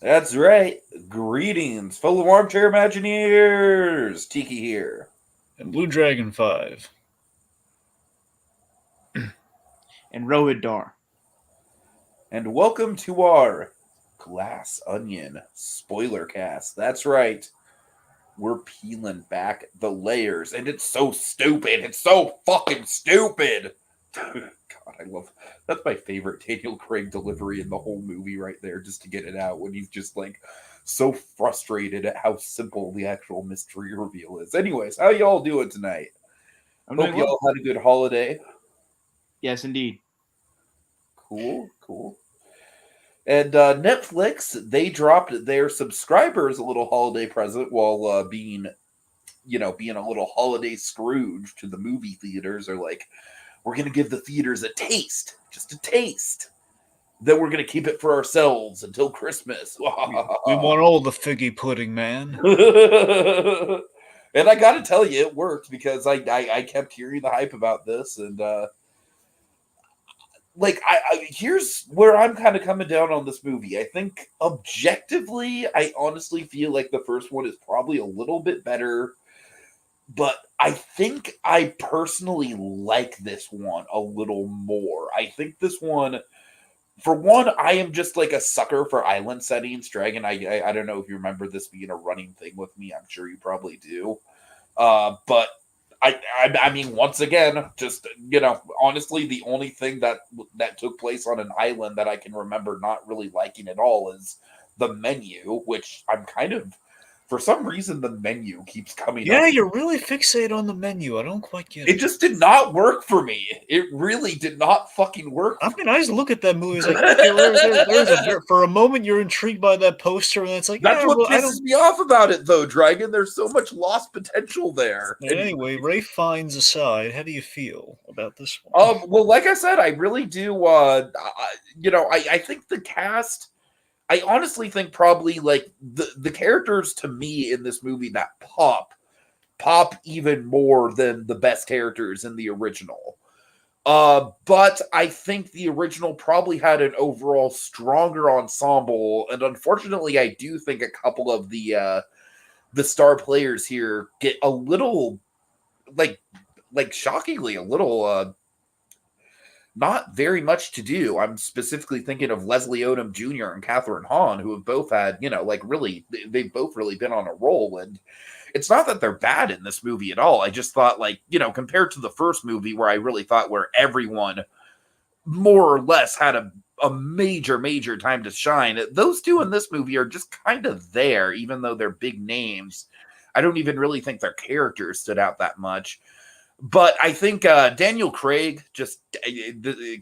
That's right. Greetings, fellow armchair Imagineers. Tiki here. And Blue Dragon 5. and Rohit Dar. And welcome to our Glass Onion SpoilerCast. That's right. We're peeling back the layers, and it's so stupid. It's so fucking stupid. God, I love that's my favorite Daniel Craig delivery in the whole movie right there, just to get it out when he's just like so frustrated at how simple the actual mystery reveal is. Anyways, how y'all doing tonight? I'm Hope doing well. y'all had a good holiday. Yes, indeed. Cool. And Netflix, they dropped their subscribers a little holiday present while being a little holiday Scrooge to the movie theaters. Are like, we're gonna give the theaters a taste, just a taste. Then we're gonna keep it for ourselves until Christmas. We want all the figgy pudding, man. And I gotta tell you, it worked because I kept hearing the hype about this, and here's where I'm kind of coming down on this movie. I think objectively, I honestly feel like the first one is probably a little bit better, but I think I personally like this one a little more. I think this one, for one, I am just like a sucker for island settings. Dragon, I don't know if you remember this being a running thing with me. I'm sure you probably do. But I mean, once again, just honestly, the only thing that took place on an island that I can remember not really liking at all is the menu, which I'm kind of, for some reason, the menu keeps coming up. Yeah, you're really fixated on the menu. I don't quite get It it. just did not work for me. It really did not fucking work. I mean, I just look at that movie. It's like, okay, for a moment, you're intrigued by that poster, and it's like, That's yeah, what well, I pisses don't. me off about it, though, Dragon. There's so much lost potential there. Anyway, Ray finds aside. How do you feel about this one? Well, like I said, I really do. I think the cast. I honestly think probably like the characters to me in this movie that pop even more than the best characters in the original. But I think the original probably had an overall stronger ensemble, and unfortunately, I do think a couple of the star players here get a little like shockingly a little not very much to do. I'm specifically thinking of Leslie Odom Jr. and Catherine Hahn, who have both had, like really, they've both really been on a roll. And it's not that they're bad in this movie at all. I just thought, like, compared to the first movie where I really thought where everyone more or less had a major time to shine, those two in this movie are just kind of there, even though they're big names. I don't even really think their characters stood out that much. But I think Daniel Craig just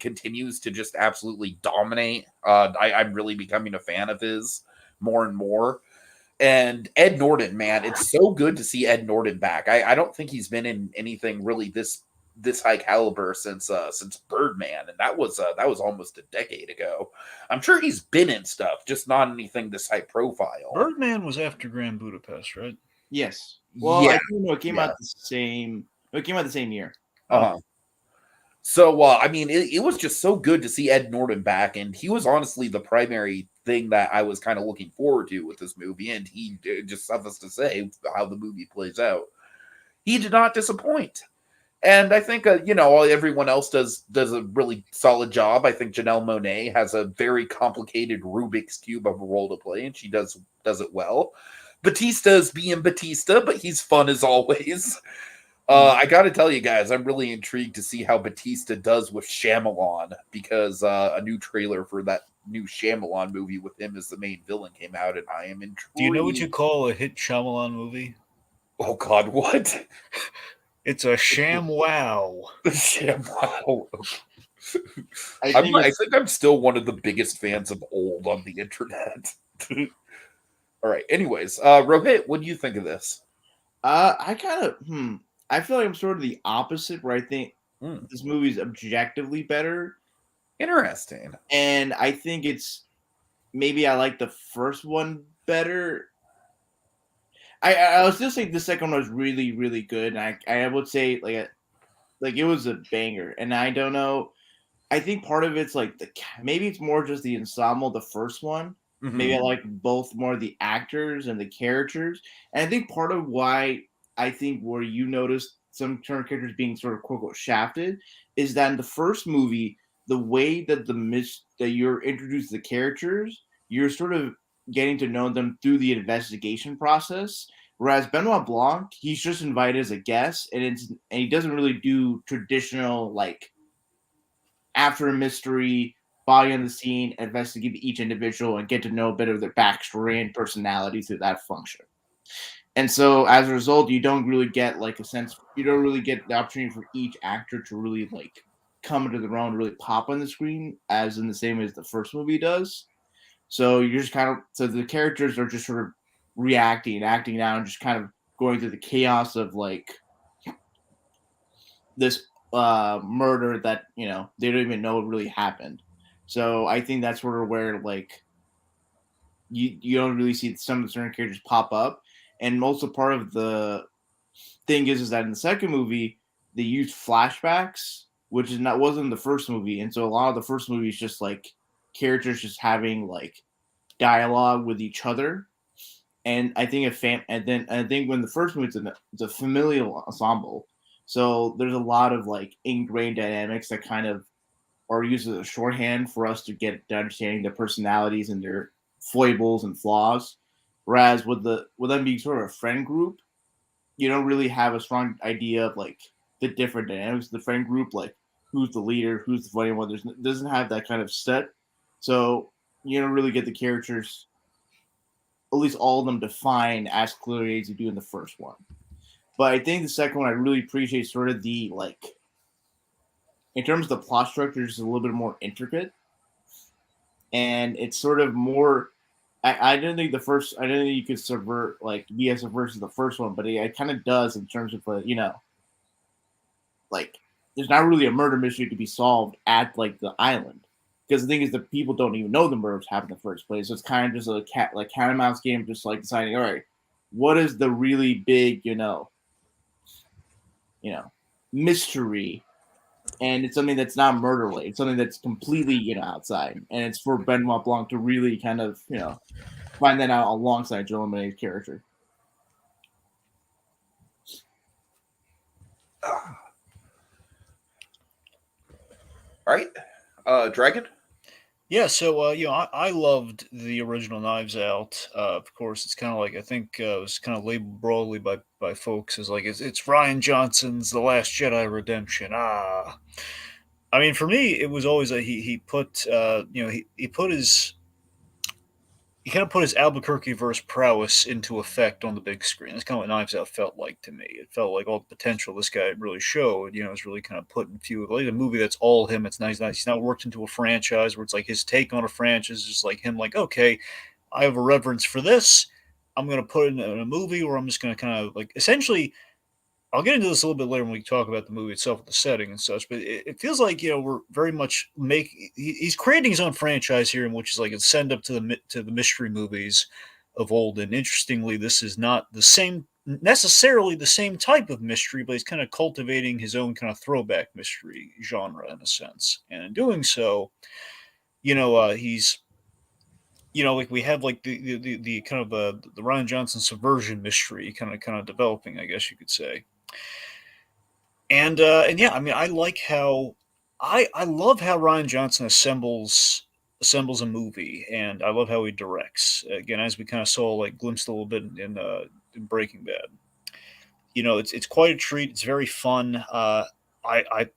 continues to just absolutely dominate. I'm really becoming a fan of his more and more. And Ed Norton, man, it's so good to see Ed Norton back. I don't think he's been in anything really this high caliber since Birdman, and that was almost a decade ago. I'm sure he's been in stuff, just not anything this high profile. Birdman was after Grand Budapest, right? Yes. Well, Yeah, I think it came out the same. It came out the same year. Uh-huh. So, I mean, it was just so good to see Ed Norton back, and he was honestly the primary thing that I was kind of looking forward to with this movie, and he just suffice to say how the movie plays out. He did not disappoint. And I think, everyone else does a really solid job. I think Janelle Monáe has a very complicated Rubik's Cube of a role to play, and she does it well. Batista's being Batista, but he's fun as always. I got to tell you guys, I'm really intrigued to see how Batista does with Shyamalan, because a new trailer for that new Shyamalan movie with him as the main villain came out, and I am intrigued. Do you know what you call a hit Shyamalan movie? Oh God, what? It's a sham wow. Shyamalan. I I think I'm still one of the biggest fans of old on the internet. All right. Anyways, Rohit, what do you think of this? I kind of I feel like I'm sort of the opposite, where I think this movie's objectively better. Interesting. And I think it's maybe I like the first one better. I was still saying the second one was really, really good. And I would say like it was a banger. And I don't know. I think part of it's like maybe it's more just the ensemble, the first one. Maybe I Mhm. like both more the actors and the characters. And I think part of why I think where you notice some certain characters being sort of quote unquote shafted is that in the first movie, the way that that you're introduced to the characters, you're sort of getting to know them through the investigation process. Whereas Benoit Blanc, he's just invited as a guest, and he doesn't really do traditional like after a mystery, body on the scene, investigate each individual, and get to know a bit of their backstory and personality through that function. And so as a result, you don't really get like a sense, you don't really get the opportunity for each actor to really like come into their own, really pop on the screen, as in the same way as the first movie does. So you're just kind of, so the characters are just sort of reacting and acting out and just kind of going through the chaos of like this murder that they don't even know really happened. So I think that's sort of where like you don't really see some of the certain characters pop up, and most of part of the thing is that in the second movie they used flashbacks, which is not wasn't the first movie, and so a lot of the first movie is just like characters just having like dialogue with each other. And I think and then I think when the first movie it's a familial ensemble, so there's a lot of like ingrained dynamics that kind of are used as a shorthand for us to get to understanding their personalities and their foibles and flaws. Whereas with them being sort of a friend group, you don't really have a strong idea of like the different dynamics of the friend group, like who's the leader, who's the funny one. Doesn't have that kind of set, so you don't really get the characters, at least all of them, defined as clearly as you do in the first one. But I think the second one I really appreciate sort of the like in terms of the plot structure, is a little bit more intricate, and it's sort of more. I didn't think the first. I didn't think you could subvert like be as subversive as the first one, but it kind of does in terms of like there's not really a murder mystery to be solved at like the island, because the thing is that people don't even know the murders happened in the first place. So it's kind of just a cat and mouse game, just like deciding, all right, what is the really big mystery, and it's something that's not murder related. It's something that's completely outside, and it's for Benoit Blanc to really kind of find that out alongside Joe Lemonet's character. All right, Dragon. Yeah, so I loved the original Knives Out. Of course, it's kind of like I think it was kind of labeled broadly by folks as like it's Ryan Johnson's The Last Jedi redemption. Ah, I mean, for me, it was always a he put he put his he kind of put his Albuquerque verse prowess into effect on the big screen. That's kind of what Knives Out felt like to me. It felt like all the potential this guy really showed. It's really kind of put in few like a movie that's all him. It's nice. He's not worked into a franchise where it's like his take on a franchise, just like him. Like, okay, I have a reverence for this. I'm going to put it in a movie where I'm just going to kind of like essentially I'll get into this a little bit later when we talk about the movie itself, the setting and such. But it feels like we're very much he's creating his own franchise here, in which is like a send up to the mystery movies of old. And interestingly, this is not the same necessarily the same type of mystery, but he's kind of cultivating his own kind of throwback mystery genre in a sense. And in doing so, he's like we have like the kind of the Ryan Johnson subversion mystery kind of developing, I guess you could say. And yeah, I mean, I like how I love how Ryan Johnson assembles a movie, and I love how he directs. Again, as we kind of saw, like glimpsed a little bit in Breaking Bad. It's quite a treat. It's very fun. I I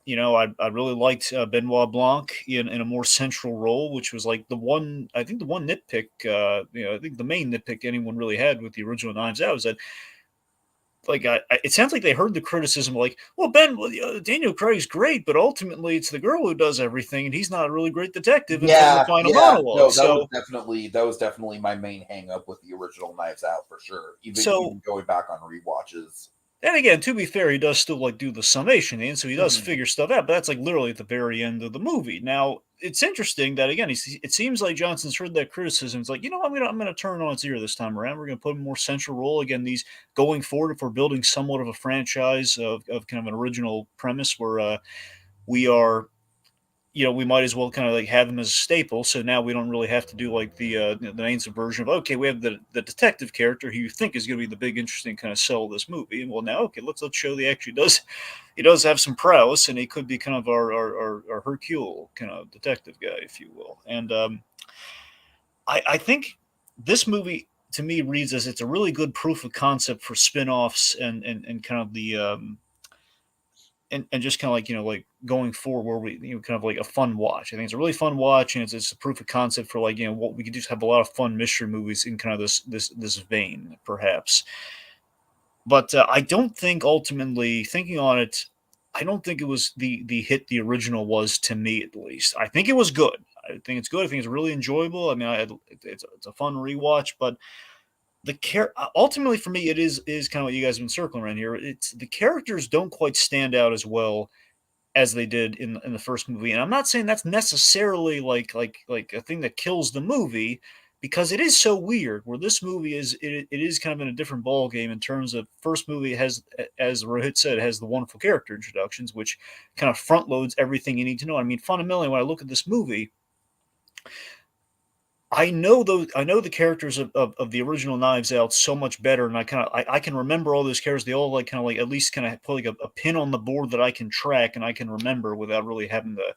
really liked Benoit Blanc in a more central role, which was like I think the one nitpick, I think the main nitpick anyone really had with the original Knives Out is that like it sounds like they heard the criticism like, well, Daniel Craig's great, but ultimately it's the girl who does everything, and he's not a really great detective until the Yeah, final yeah. monologue. No, So, that was definitely my main hang up with the original Knives Out for sure. so Even going back on rewatches. and again, to be fair, he does still like do the summation, and so he does Mhm. figure stuff out. But that's like literally at the very end of the movie. Now it's interesting that again, it seems like Johnson's heard that criticism. It's like I'm gonna turn on its ear this time around. We're gonna put a more central role again. These going forward, if we're building somewhat of a franchise of kind of an original premise where we are we might as well kind of like have him as a staple. So now we don't really have to do like the main version of, okay, we have the detective character who you think is going to be the big interesting kind of sell of this movie, and well now okay let's show that he actually does have some prowess, and he could be kind of our Hercule kind of detective guy, if you will. And I think this movie to me reads as it's a really good proof of concept for spin-offs and kind of the and just kind of like like going forward where we kind of like a fun watch. I think it's a really fun watch, and it's a proof of concept for like what we could just have a lot of fun mystery movies in kind of this vein perhaps. But I don't think ultimately thinking on it, I don't think it was the hit the original was, to me at least. I think it was good. I think it's good. I think it's really enjoyable. I mean, it's a fun rewatch, but ultimately for me it is kind of what you guys have been circling around here. It's the characters don't quite stand out as well as they did in the first movie. And I'm not saying that's necessarily like a thing that kills the movie, because it is so weird. Where this movie it is kind of in a different ball game in terms of first movie has, as Rohit said, has the wonderful character introductions, which kind of front loads everything you need to know. I mean, fundamentally, when I look at this movie, I know the characters of the original Knives Out so much better, and I can remember all those characters. They all like kind of like at least kind of put like a pin on the board that I can track and I can remember without really having to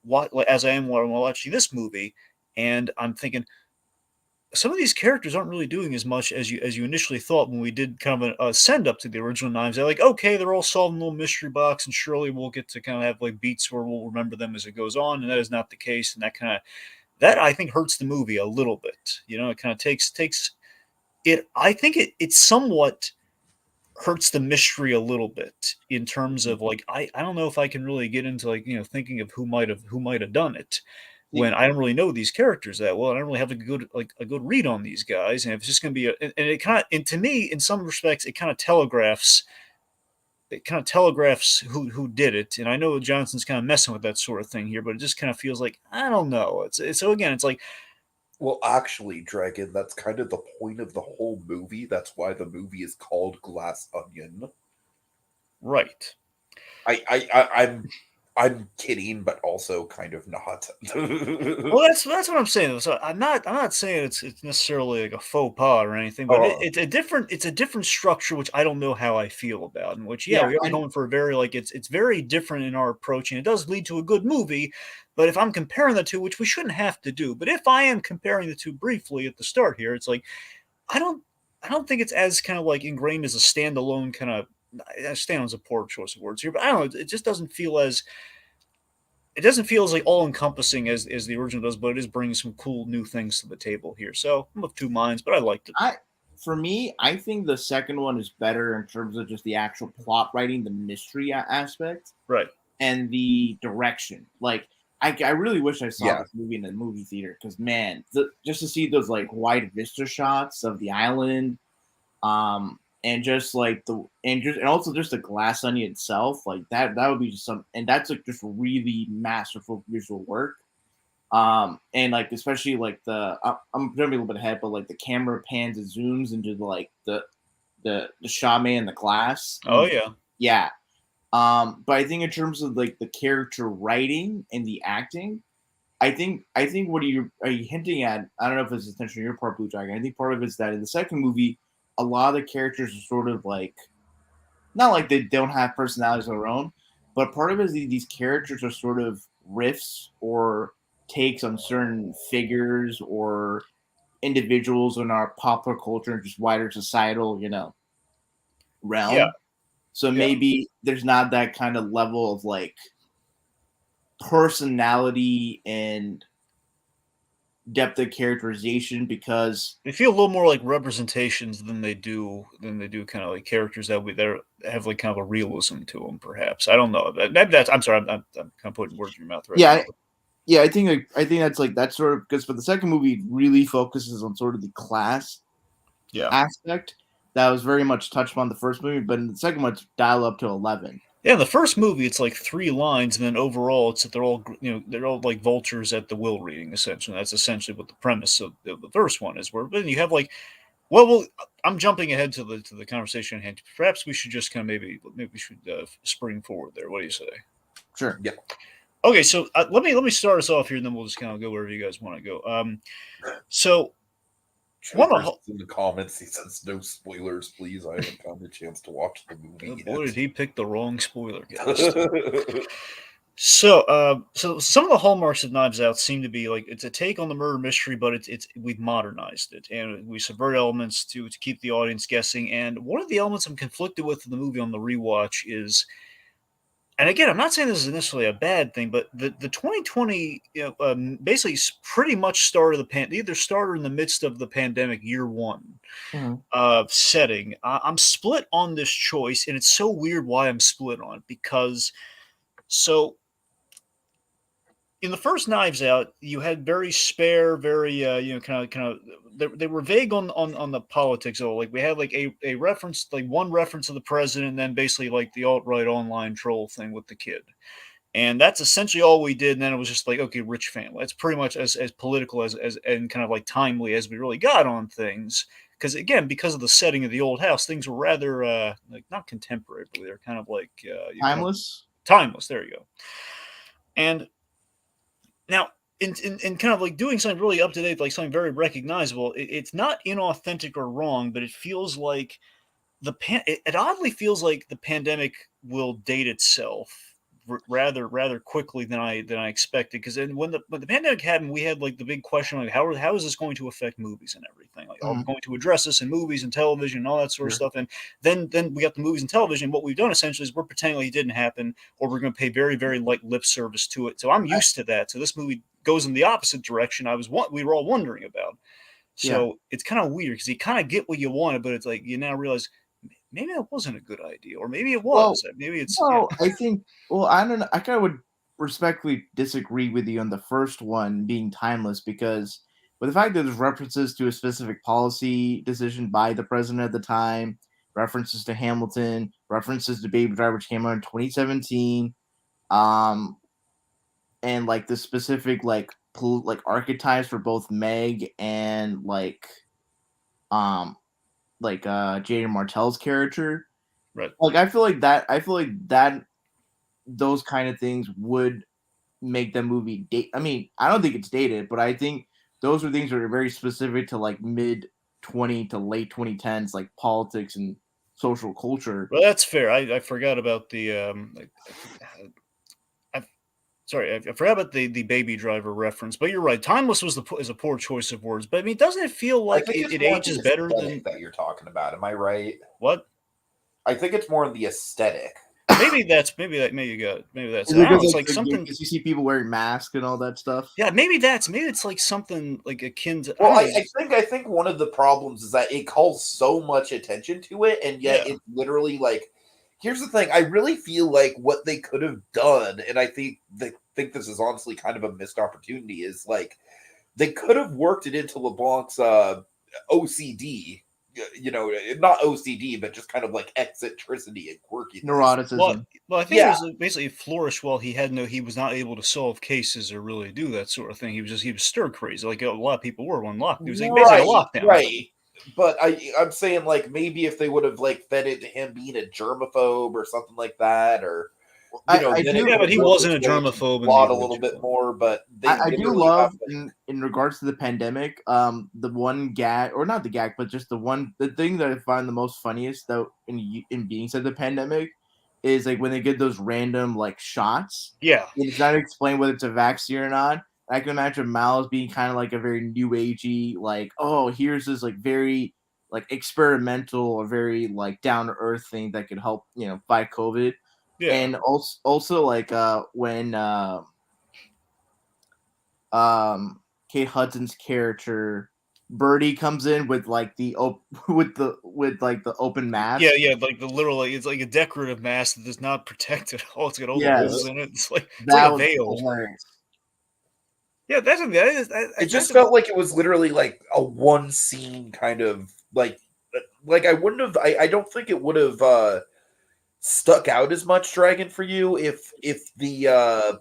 watch, like, as I am while watching this movie. And I'm thinking some of these characters aren't really doing as much as you initially thought when we did kind of a send up to the original Knives Out. Like, okay, they're all solving a little mystery box, and surely we'll get to kind of have like beats where we'll remember them as it goes on, and that is not the case, and that I think hurts the movie a little bit. It kind of takes it. I think it somewhat hurts the mystery a little bit in terms of like I don't know if I can really get into like thinking of who might have done it when I don't really know these characters that well. I don't really have a good read on these guys, and if it's just going to be and it kind of, and to me in some respects it kind of telegraphs who did it. And I know Johnson's kind of messing with that sort of thing here, but it just kind of feels like I don't know. It's so again, it's like Well, actually, Dragon, that's kind of the point of the whole movie. That's why the movie is called Glass Onion. right. I'm kidding, but also kind of not. Well, that's what I'm saying. So I'm not saying it's necessarily like a faux pas or anything, but Oh, it's a different structure which I don't know how I feel about. In which Yeah, we are and going for a very like it's very different in our approach, and it does lead to a good movie. But if I'm comparing the two, which we shouldn't have to do, but if I am comparing the two briefly at the start here, it's like I don't I don't think it's as kind of like ingrained as a standalone kind of. Standalone's a poor choice of words here, but I don't know. It just doesn't feel as like all encompassing as the original does, but it is bringing some cool new things to the table here. So I'm of two minds, but I liked it. for me, I think the second one is better in terms of just the actual plot writing, the mystery aspect, Right. and the direction. Like, I really wish I saw yeah. this movie in the movie theater because man, just to see those like wide vista shots of the island, and just like and also just the glass onion itself, like that would be just and that's like just really masterful visual work. And like especially like I'm jumping a little bit ahead, but like the camera pans and zooms into like the shaman and the glass, Oh and yeah. yeah. But I think in terms of like the character writing and the acting, I think what are you hinting at? I don't know if it's intentional on your part, Blue Dragon. I think part of it is that in the second movie, a lot of the characters are sort of like not like they don't have personalities of their own, but part of it is these characters are sort of riffs or takes on certain figures or individuals in our popular culture and just wider societal, Yeah. realm. So Yeah. maybe there's not that kind of level of like personality and depth of characterization because They feel a little more like representations than they do kind of like characters that have like kind of a realism to them. Perhaps I don't know. That's I'm sorry. I'm kind of putting words in your mouth right yeah, now. yeah, I think that's like that sort of because for the second movie it really focuses on sort of the class Yeah. aspect that was very much touched on the first movie, but in the second one it's dial up to 11. Yeah, in the first movie, it's like three lines, and then overall, it's that they're all like vultures at the will reading. Essentially, that's essentially what the premise of the first one is. Where then you have like, well, I'm jumping ahead to the conversation at hand. Perhaps we should just kind of maybe we should spring forward there. What do you say? Sure. Yeah. Okay, so let me start us off here, and then we'll just kind of go wherever you guys want to go. So one of Joker's in the comments. He says, "No spoilers, please. I haven't gotten a chance to watch the oh movie boy, did yet." he pick the wrong spoiler cast. So some of the hallmarks of Knives Out seem to be like it's a take on the murder mystery, but it's we've modernized it and we subvert elements to keep the audience guessing. And one of the elements I'm conflicted with in the movie on the rewatch is, and again, I'm not saying this is necessarily a bad thing, but the 2020 basically pretty much started either started in the midst of the pandemic year one Mhm. setting. I'm split on this choice, and it's so weird why I'm split on it because so in the first Knives Out, you had very spare, very kind of. They were vague on the politics. Oh, like we had like a reference, like one reference to the president, and then basically like the alt right online troll thing with the kid, and that's essentially all we did. And then it was just like, okay, rich family. That's pretty much as political as and kind of like timely as we really got on things. Because again, because of the setting of the old house, things were rather like not contemporary, but they're kind of like kind of Timeless. timeless. There you go. And now, in kind of like doing something really up to date, like something very recognizable, it's not inauthentic or wrong, but it feels like it oddly feels like the pandemic will date itself rather quickly than I expected. Because then when the pandemic happened, we had like the big question like how is this going to affect movies and everything? Like, are we Mhm. going to address this in movies and television and all that sort of Sure. stuff? And then we got the movies and television. What we've done essentially is we're pretending like it didn't happen, or we're going to pay very very light lip service to it. So I'm used to that. So this movie goes in the opposite direction. We were all wondering about. Yeah. So it's kind of weird because you kind of get what you wanted, but it's like you now realize maybe that wasn't a good idea, or maybe it Well, was. Maybe it's yeah. well, I think. Well, I don't know. I kind of would respectfully disagree with you on the first one being timeless because, with the fact that there's references to a specific policy decision by the president at the time, references to Hamilton, references to Baby Driver, which came out in 2017, um, and like the specific like archetypes for both Meg and um Jaden Martell's character. Right. Like I feel like that those kind of things would make the movie date. I mean, I don't think it's dated, but I think those are things that are very specific to like mid 20 to late 2010s, like politics and social culture. Well, that's fair. I forgot about the I sorry, I forgot about the Baby Driver reference. But you're right. Timeless is a poor choice of words. But I mean, doesn't it feel I like think it's it more the ages better aesthetic than that you're talking about. Am I right? what? I think it's more the aesthetic. Maybe that's Is I it don't know. because It's like like something. because you see people wearing masks and all that stuff? Yeah, maybe it's like something like akin to I Well, don't know. I think one of the problems is that it calls so much attention to it, and yet Yeah, it's literally like. Here's the thing: I really feel like what they could have done, and I think this is honestly kind of a missed opportunity. Is like they could have worked it into LeBlanc's OCD, not OCD, but just kind of like eccentricity and quirkiness. Well, Neuroticism. I think it Yeah, was basically flourished while he was not able to solve cases or really do that sort of thing. He was stir crazy, like a lot of people were when locked. It was like basically a right, lockdown right. thing. But I'm saying like maybe if they would have like fed into him being a germaphobe or something like that, or I then it do Yeah, could but have he worked wasn't its a way into the germaphobe in the plot a little bit original. more. But they I do literally have love like in regards to the pandemic, the one gag or not the gag, but just the thing that I find the most funniest though in being said the pandemic is like when they get those random like shots. Yeah, And it's not explained whether it's a vaccine or not. I can imagine Miles being kind of like a very new agey, like, oh, here's this like very like experimental or very like down to earth thing that could help, fight COVID. yeah, And also like when um Kate Hudson's character Birdie comes in with like with like the open yeah, mask. yeah. Like the literally, it's like a decorative mask that does not protect it all. It's got all the holes Yes, in it. It's like that a was veil. hilarious. Yeah, it that's just felt like it was literally like a one scene kind of like I wouldn't have I don't think it would have stuck out as much Dragon for you if the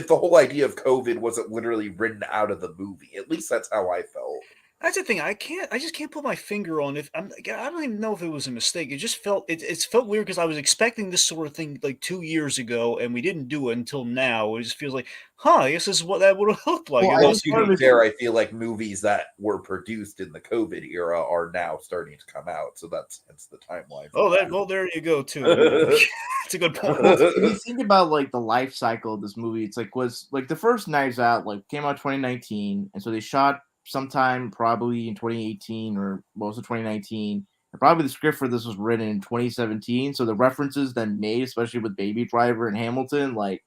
whole idea of COVID wasn't literally written out of the movie. At least that's how I felt. That's the thing. I just can't put my finger on if I don't even know if it was a mistake. It just felt it felt weird because I was expecting this sort of thing like 2 years ago, and we didn't do it until now. It just feels like, huh? I guess this is what that would have looked like. Well, I Well, think to part of be it's fair, I feel like movies that were produced in the COVID era are now starting to come out, so that's the timeline for Well, there you go too. that. It's a good point. well, if you think about like the life cycle of this movie, it's like was like the first Knives Out like came out 2019, and so they shot sometime probably in 2018 or most of 2019. And probably the script for this was written in 2017. So the references then made, especially with Baby Driver and Hamilton, like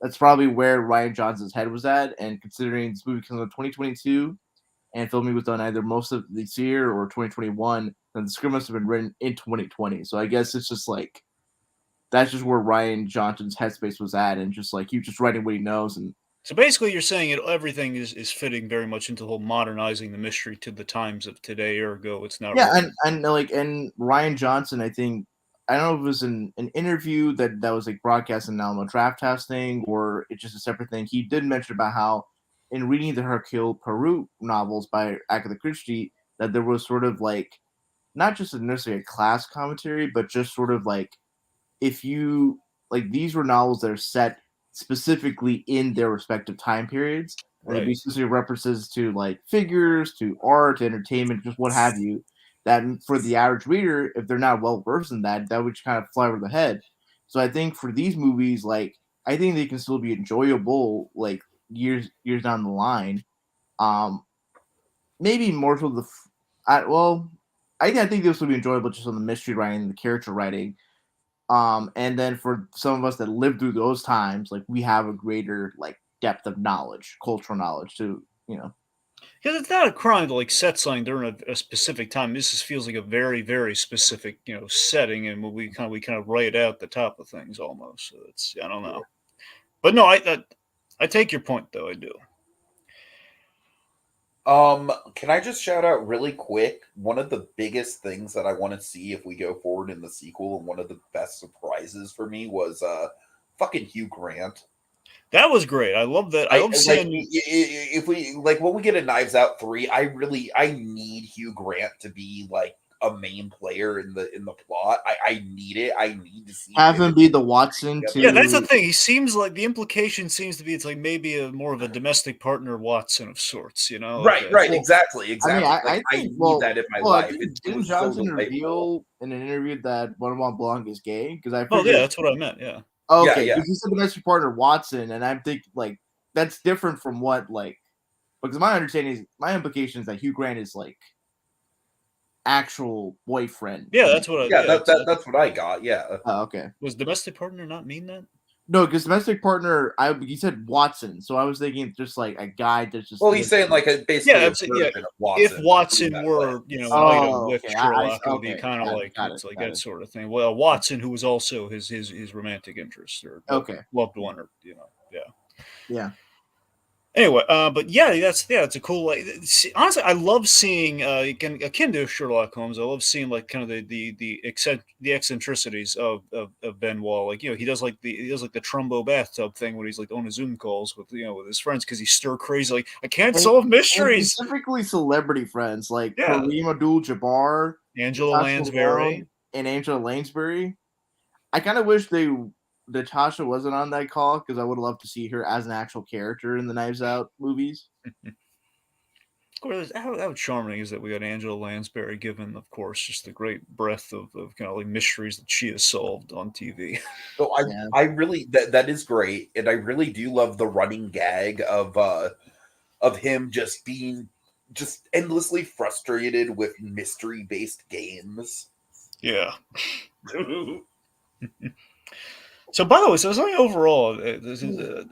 that's probably where Ryan Johnson's head was at. And considering this movie comes out 2022 and filming was done either most of this year or 2021, then the script must have been written in 2020. So I guess it's just like that's just where Ryan Johnson's headspace was at, and just like he was just writing what he knows. And So basically, you're saying everything is fitting very much into the whole modernizing the mystery to the times of today. Ergo, it's not yeah, really. and Ryan Johnson, I think I don't know if it was an interview that was like broadcast in Alamo Draft House thing, or it's just a separate thing. He did mention about how in reading the Hercule Poirot novels by Agatha Christie, that there was sort of like not just necessarily a class commentary, but just sort of like if you like these were novels that are set specifically in their respective time periods, and there'd be Right. specific references to like figures, to art, entertainment, just what have you. That for the average reader, if they're not well versed in that, that would just kind of fly over the head. So I think for these movies, like I think they can still be enjoyable, like years down the line. Um, maybe more so I think this would be enjoyable just on the mystery writing, the character writing, and then for some of us that lived through those times, like we have a greater like depth of knowledge, cultural knowledge to, you know. Because it's not a crime to like set something during a specific time. This just feels like a very, very specific, setting, and we kind of write out the top of things almost. So it's I don't know, but no, I take your point though. I do. Can I just shout out really quick? One of the biggest things that I want to see if we go forward in the sequel, and one of the best surprises for me was fucking Hugh Grant. That was great. I love that. I I love like seeing. if we like when we get a Knives Out 3, I need Hugh Grant to be like a main player in the plot. I need it. I need to see Have him him be the Watson Yeah, that's the to thing. He seems like the implication seems to be it's like maybe a more of a domestic partner Watson of sorts. Like Right, right, well, exactly, I mean, exactly. Like I I think need that in my I life. think It didn't was so Johnson delightful. reveal in an interview that Benoit Blanc is gay? Because I well, yeah, figured, that's what I meant. Yeah. oh, Yeah, okay, yeah. because he said domestic partner Watson, and I'm thinking like that's different from what like because my understanding is my implication is that Hugh Grant is like actual boyfriend. Yeah, that's what I. Yeah, Yeah, that's what I got. Yeah. Oh, okay. was domestic partner not mean that? No, because domestic partner, he said Watson, so I was thinking just like a guy that's just Well, he's saying like Yeah, basically a that's yeah. version of If Watson. Watson Yeah, were, an item Oh, with okay. Sherlock, it would be Okay. kind of like Got it. it's like Got that it. sort of thing. Well, Watson, who was also his romantic interest or Okay. loved one, or yeah. Yeah. Anyway, but yeah, it's a cool like. Honestly, I love seeing akin to Sherlock Holmes. I love seeing like kind of the eccentricities of Benoit. Like he does like the Trumbo bathtub thing when he's like on his Zoom calls with his friends because he's stir crazy. Like I can't solve And mysteries. specifically celebrity friends like Yeah, Kareem Abdul-Jabbar, Angela Natasha Lansbury. Lyonne, and Angela Lansbury. I kind of wish Natasha wasn't on that call because I would love to see her as an actual character in the Knives Out movies. Of course, how charming is that we got Angela Lansbury, given, of course, just the great breadth of kind of like mysteries that she has solved on TV. so Yeah. I really that is great, and I really do love the running gag of him just being just endlessly frustrated with mystery based games. Yeah. So, by the way, so something overall, this is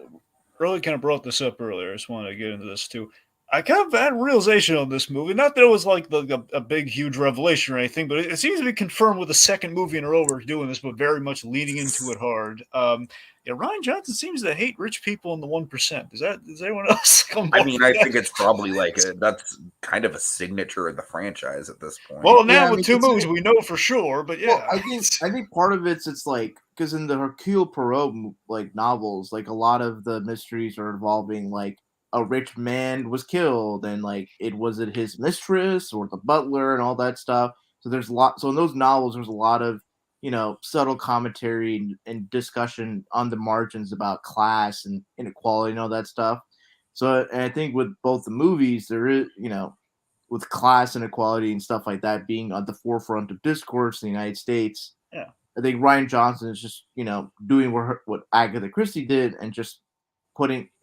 really kind of brought this up earlier. I just wanted to get into this too. I kind of had a realization on this movie. Not that it was like a big, huge revelation or anything, but it seems to be confirmed with the second movie in a row we're doing this, but very much leaning into it hard. Yeah, Ryan Johnson seems to hate rich people in the 1%. Does anyone else come? I mean, I think it's probably like that's kind of a signature of the franchise at this point. Well, Yeah, now I with mean, two movies, we know for sure. But well, yeah, I think part of it's like because in the Hercule Poirot like novels, like a lot of the mysteries are involving like a rich man was killed, and like was it his mistress or the butler and all that stuff. So there's a lot. So in those novels, there's a lot of subtle commentary and discussion on the margins about class and inequality and all that stuff. So and I think with both the movies, there is with class inequality and stuff like that being on the forefront of discourse in the United States. Yeah. I think Ryan Johnson is just doing what Agatha Christie did and just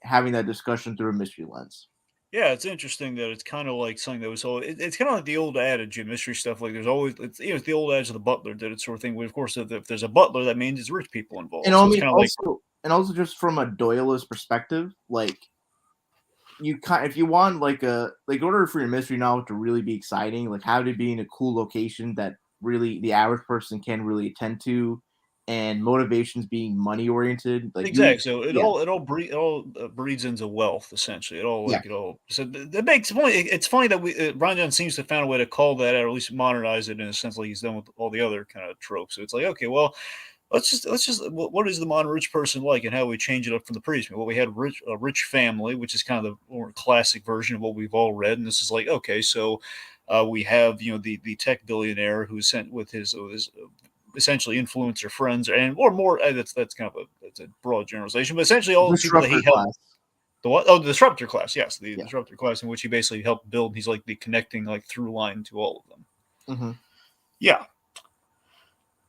having that discussion through a mystery lens. Yeah, it's interesting that it's kind of like something that was it's kind of like the old adage in mystery stuff. Like there's always it's the old adage of the butler did it sort of thing. Where of course if there's a butler, that means it's rich people involved. And so I it's mean kind of also and also just from a Doyleist perspective, like if you want in order for your mystery novel to really be exciting, like have to be in a cool location that really the average person can really attend to, and motivations being money oriented. Like exactly. So it all breeds into wealth essentially. So that makes funny. It's funny that Ryan Johnson seems to have found a way to call that out, or at least modernize it in a sense, like he's done with all the other kind of tropes. So it's like, okay, well, let's just what is the modern rich person like, and how we change it up from the previous one? Well, we had a rich family, which is kind of the more classic version of what we've all read, and this is like, okay, so we have the tech billionaire who's sent with his essentially influencer friends, and or more. That's kind of that's a broad generalization, but essentially all the people that he helped. Class. The what? Oh, the disruptor class. Yes, the Yeah. disruptor class, in which he basically helped build. He's like the connecting through line to all of them. Mm-hmm. Yeah.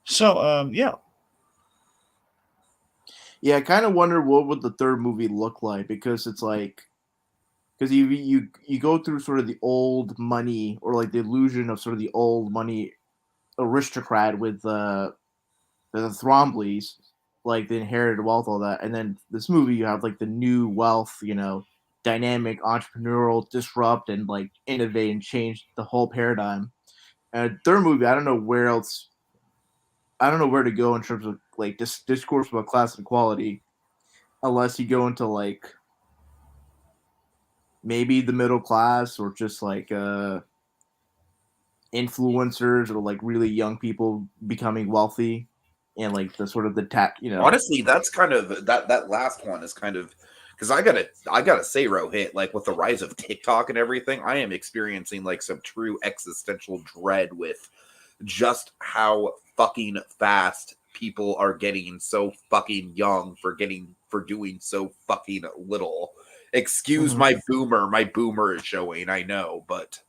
So yeah. Yeah, I kind of wonder what would the third movie look like, because it's like, because you go through sort of the old money, or like the illusion of sort of the old money aristocrat with the Thrombleys, like the inherited wealth, all that, and then this movie you have like the new wealth, dynamic, entrepreneurial, disrupt and like innovate and change the whole paradigm. And third movie, I don't know where to go in terms of like this discourse about class inequality, unless you go into like maybe the middle class, or just like influencers, or like really young people becoming wealthy, and like the sort of Honestly, that's kind of that last one is kind of, because I gotta say, Rohit, like with the rise of TikTok and everything, I am experiencing like some true existential dread with just how fucking fast people are getting so fucking young for doing so fucking little. Excuse my boomer is showing, I know, but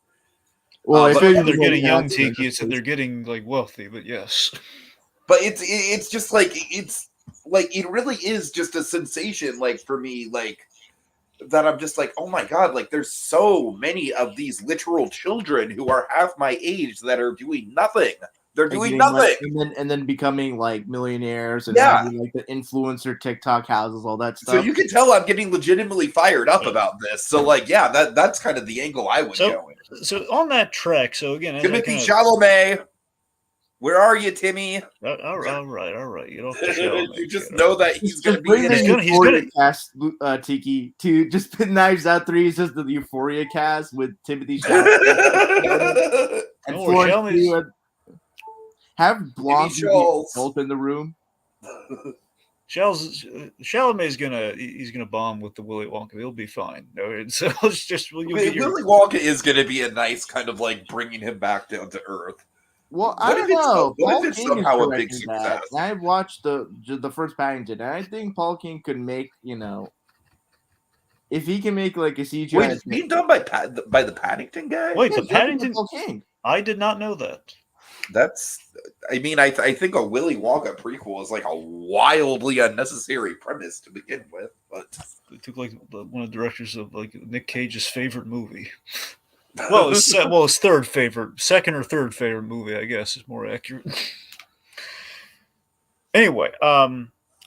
well, if they're getting young, Tiki, so they're getting like wealthy, but yes. But it's just like it really is just a sensation, like for me, like that I'm just like, oh my god, like there's so many of these literal children who are half my age that are doing nothing. They're doing nothing, like, and then becoming like millionaires, and having like the influencer TikTok houses, all that stuff. So you can tell I'm getting legitimately fired up about this. So like, yeah, that's kind of the angle I would go in. So on that track, so again, Timothy Chalamet, where are you, Timmy? All right. You don't have to you just know that he's going to be in it. He's going to cast Tiki to just put Knives Out 3 is just the Euphoria cast with Timothy Chalamet and Florence. Have blonde both in the room. Chalamet's gonna bomb with the Willy Wonka. He'll be fine. So it's just Willy Wonka is gonna be a nice kind of like bringing him back down to earth. Well, I don't know. Paul King is somehow a big success. I watched the first Paddington, and I think Paul King could make if he can make like a CGI. Wait, it's being done by the Paddington guy. Wait, the Paddington Paul King. I did not know that. I mean, I think a Willy Wonka prequel is like a wildly unnecessary premise to begin with, but it took like one of the directors of like Nick Cage's favorite movie. Well, his second or third favorite movie, I guess, is more accurate. Anyway,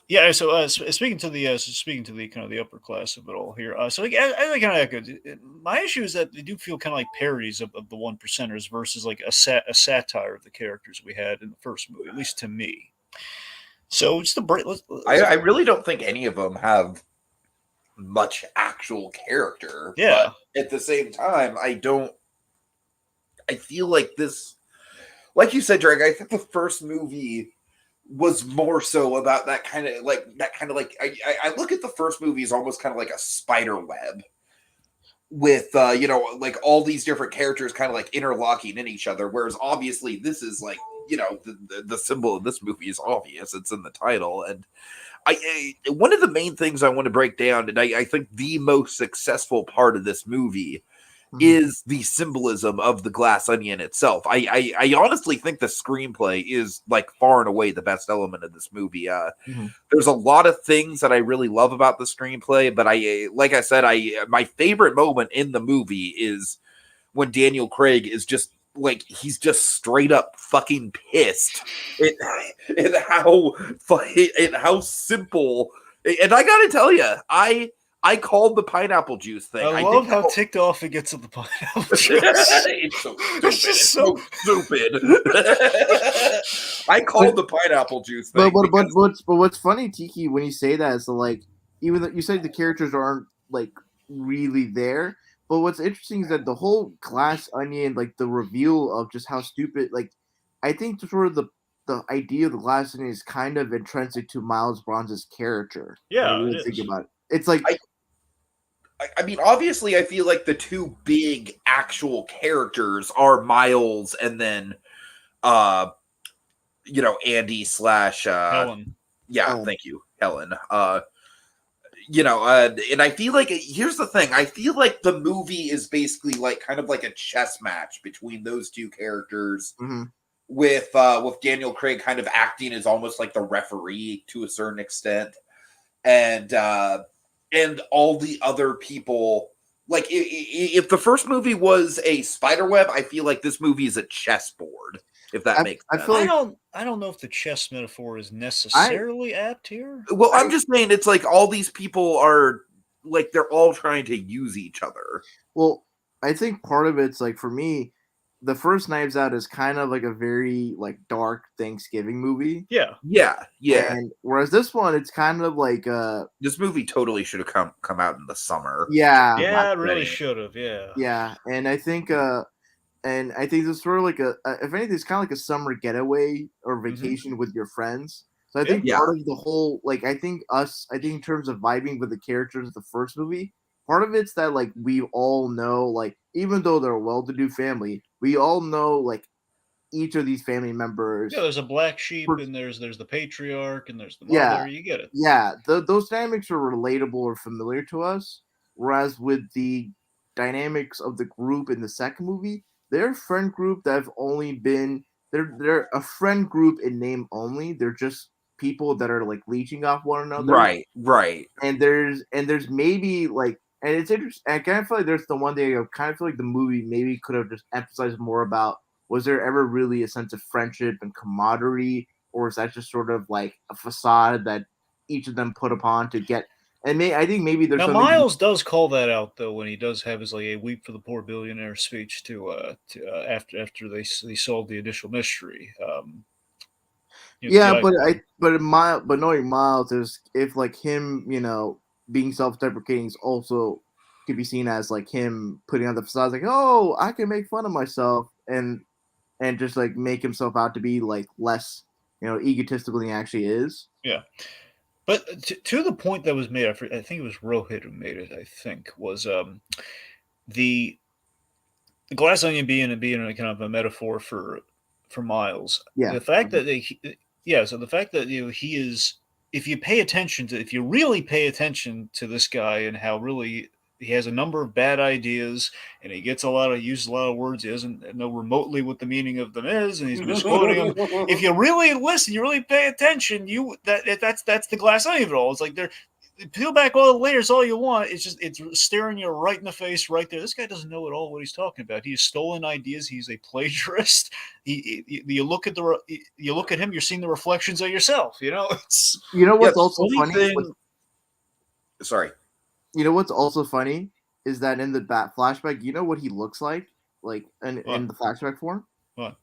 yeah. So speaking to the kind of the upper class of it all here. So I kind of echoed. My issue is that they do feel kind of like parodies of the one percenters versus like a satire of the characters we had in the first movie, at least to me. So just I really don't think any of them have much actual character. Yeah. But at the same time, I feel like this, like you said, Drake, I think the first movie was more so about that kind of like I look at the first movie as almost kind of like a spider web, with like all these different characters kind of like interlocking in each other, whereas obviously this is like the symbol of this movie is obvious, it's in the title. And one of the main things I want to break down, and I think the most successful part of this movie is the symbolism of the glass onion itself. I honestly think the screenplay is like far and away the best element of this movie. There's a lot of things that I really love about the screenplay, but like I said, my favorite moment in the movie is when Daniel Craig is just like, he's just straight up fucking pissed at how simple. And I gotta tell you, I called the pineapple juice thing. I love how ticked off it gets at the pineapple juice. It's so stupid. It's so stupid. I called the pineapple juice thing. But what's funny, Tiki, when you say that is like, even though you say the characters aren't like really there, but what's interesting is that the whole glass onion, like the reveal of just how stupid, like I think sort of the idea of the glass onion is kind of intrinsic to Miles Bronze's character. Yeah, when you really think about it. It's like I mean, obviously, I feel like the two big actual characters are Miles and then, Andy / Helen. Yeah, thank you, Helen. And I feel like here's the thing. I feel like the movie is basically like kind of like a chess match between those two characters, with Daniel Craig kind of acting as almost like the referee to a certain extent, and all the other people. Like, if the first movie was a spiderweb, I feel like this movie is a chessboard. If that makes sense. I don't know if the chess metaphor is necessarily apt here. Well, I'm just saying it's like all these people are like, they're all trying to use each other. Well, I think part of it's like, for me, the first Knives Out is kind of like a very like dark Thanksgiving movie. Yeah. And whereas this one, it's kind of like this movie totally should have come out in the summer. Yeah, it really should have. Yeah, and I think it's sort of like if anything, it's kind of like a summer getaway or vacation with your friends. So I think part of the whole, like, I think in terms of vibing with the characters of the first movie, part of it's that like we all know, like, even though they're a well-to-do family, we all know like each of these family members. Yeah, there's a black sheep, and there's the patriarch, and there's the mother. Yeah, you get it. Yeah, those dynamics are relatable or familiar to us. Whereas with the dynamics of the group in the second movie, they're a friend group that have only been they're a friend group in name only. They're just people that are like leeching off one another. Right. And there's maybe like, and it's interesting. I kind of feel like there's the one thing I kind of feel like the movie maybe could have just emphasized more about. Was there ever really a sense of friendship and camaraderie, or is that just sort of like a facade that each of them put upon to get? And I think maybe there's. Now Miles does call that out though when he does have his like a "Weep for the Poor Billionaire" speech after they solved the initial mystery. But knowing Miles is, if like him, being self-deprecating is also could be seen as like him putting on the facade, like, oh, I can make fun of myself and just like make himself out to be like less, egotistical than he actually is. Yeah. But to the point that was made, I think it was Rohit who made it, I think, was the glass onion being a kind of a metaphor for Miles. Yeah. The fact that so the fact that he is, if you really pay attention to this guy and how really he has a number of bad ideas, and he uses a lot of words he doesn't know remotely what the meaning of them is, and he's misquoting them. If you really listen, you really pay attention, that's the glass onion of it all. It's like peel back all the layers all you want. It's staring you right in the face right there. This guy doesn't know at all what he's talking about. He's stolen ideas. He's a plagiarist. You look at him, you're seeing the reflections of yourself. It's what's also funny. Sorry. You know what's also funny is that in the flashback, you know what he looks like in the flashback form? What?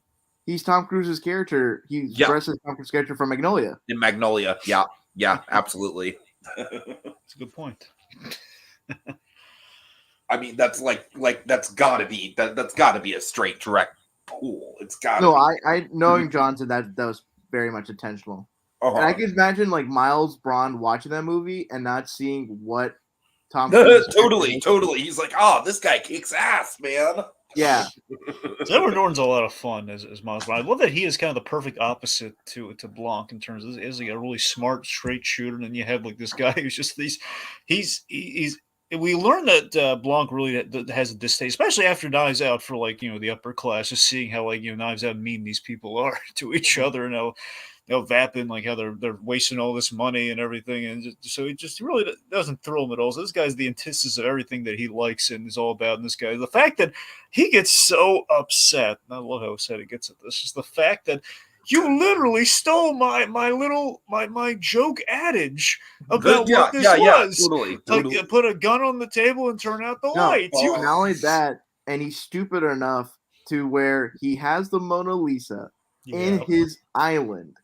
He's Tom Cruise's character. He's dressed as Tom Cruise's character from Magnolia. In Magnolia, yeah, absolutely. That's a good point. I mean, that's that's gotta be a straight direct pull. It's gotta. No, I knowing Johnson, that was very much intentional. And I can imagine like Miles Braun watching that movie and not seeing what Tom Cruise. Totally. He's like, oh, this guy kicks ass, man. Yeah. So Edward Norton's a lot of fun as Miles Bond. I love that he is kind of the perfect opposite to Blanc in terms of is like a really smart, straight shooter, and then you have like this guy who's just he's we learned that Blanc really has a distaste, especially after Knives Out, for like the upper class, just seeing how like Knives Out mean these people are to each other, and how vaping, like how they're wasting all this money and everything, and so it just really doesn't thrill him at all. So this guy's the antithesis of everything that he likes and is all about. And this guy, the fact that he gets so upset, and I love how upset he gets at this, is the fact that you literally stole my joke adage about what this was. Totally. Like, put a gun on the table and turn out the lights. Not only that, and he's stupid enough to where he has the Mona Lisa in his island,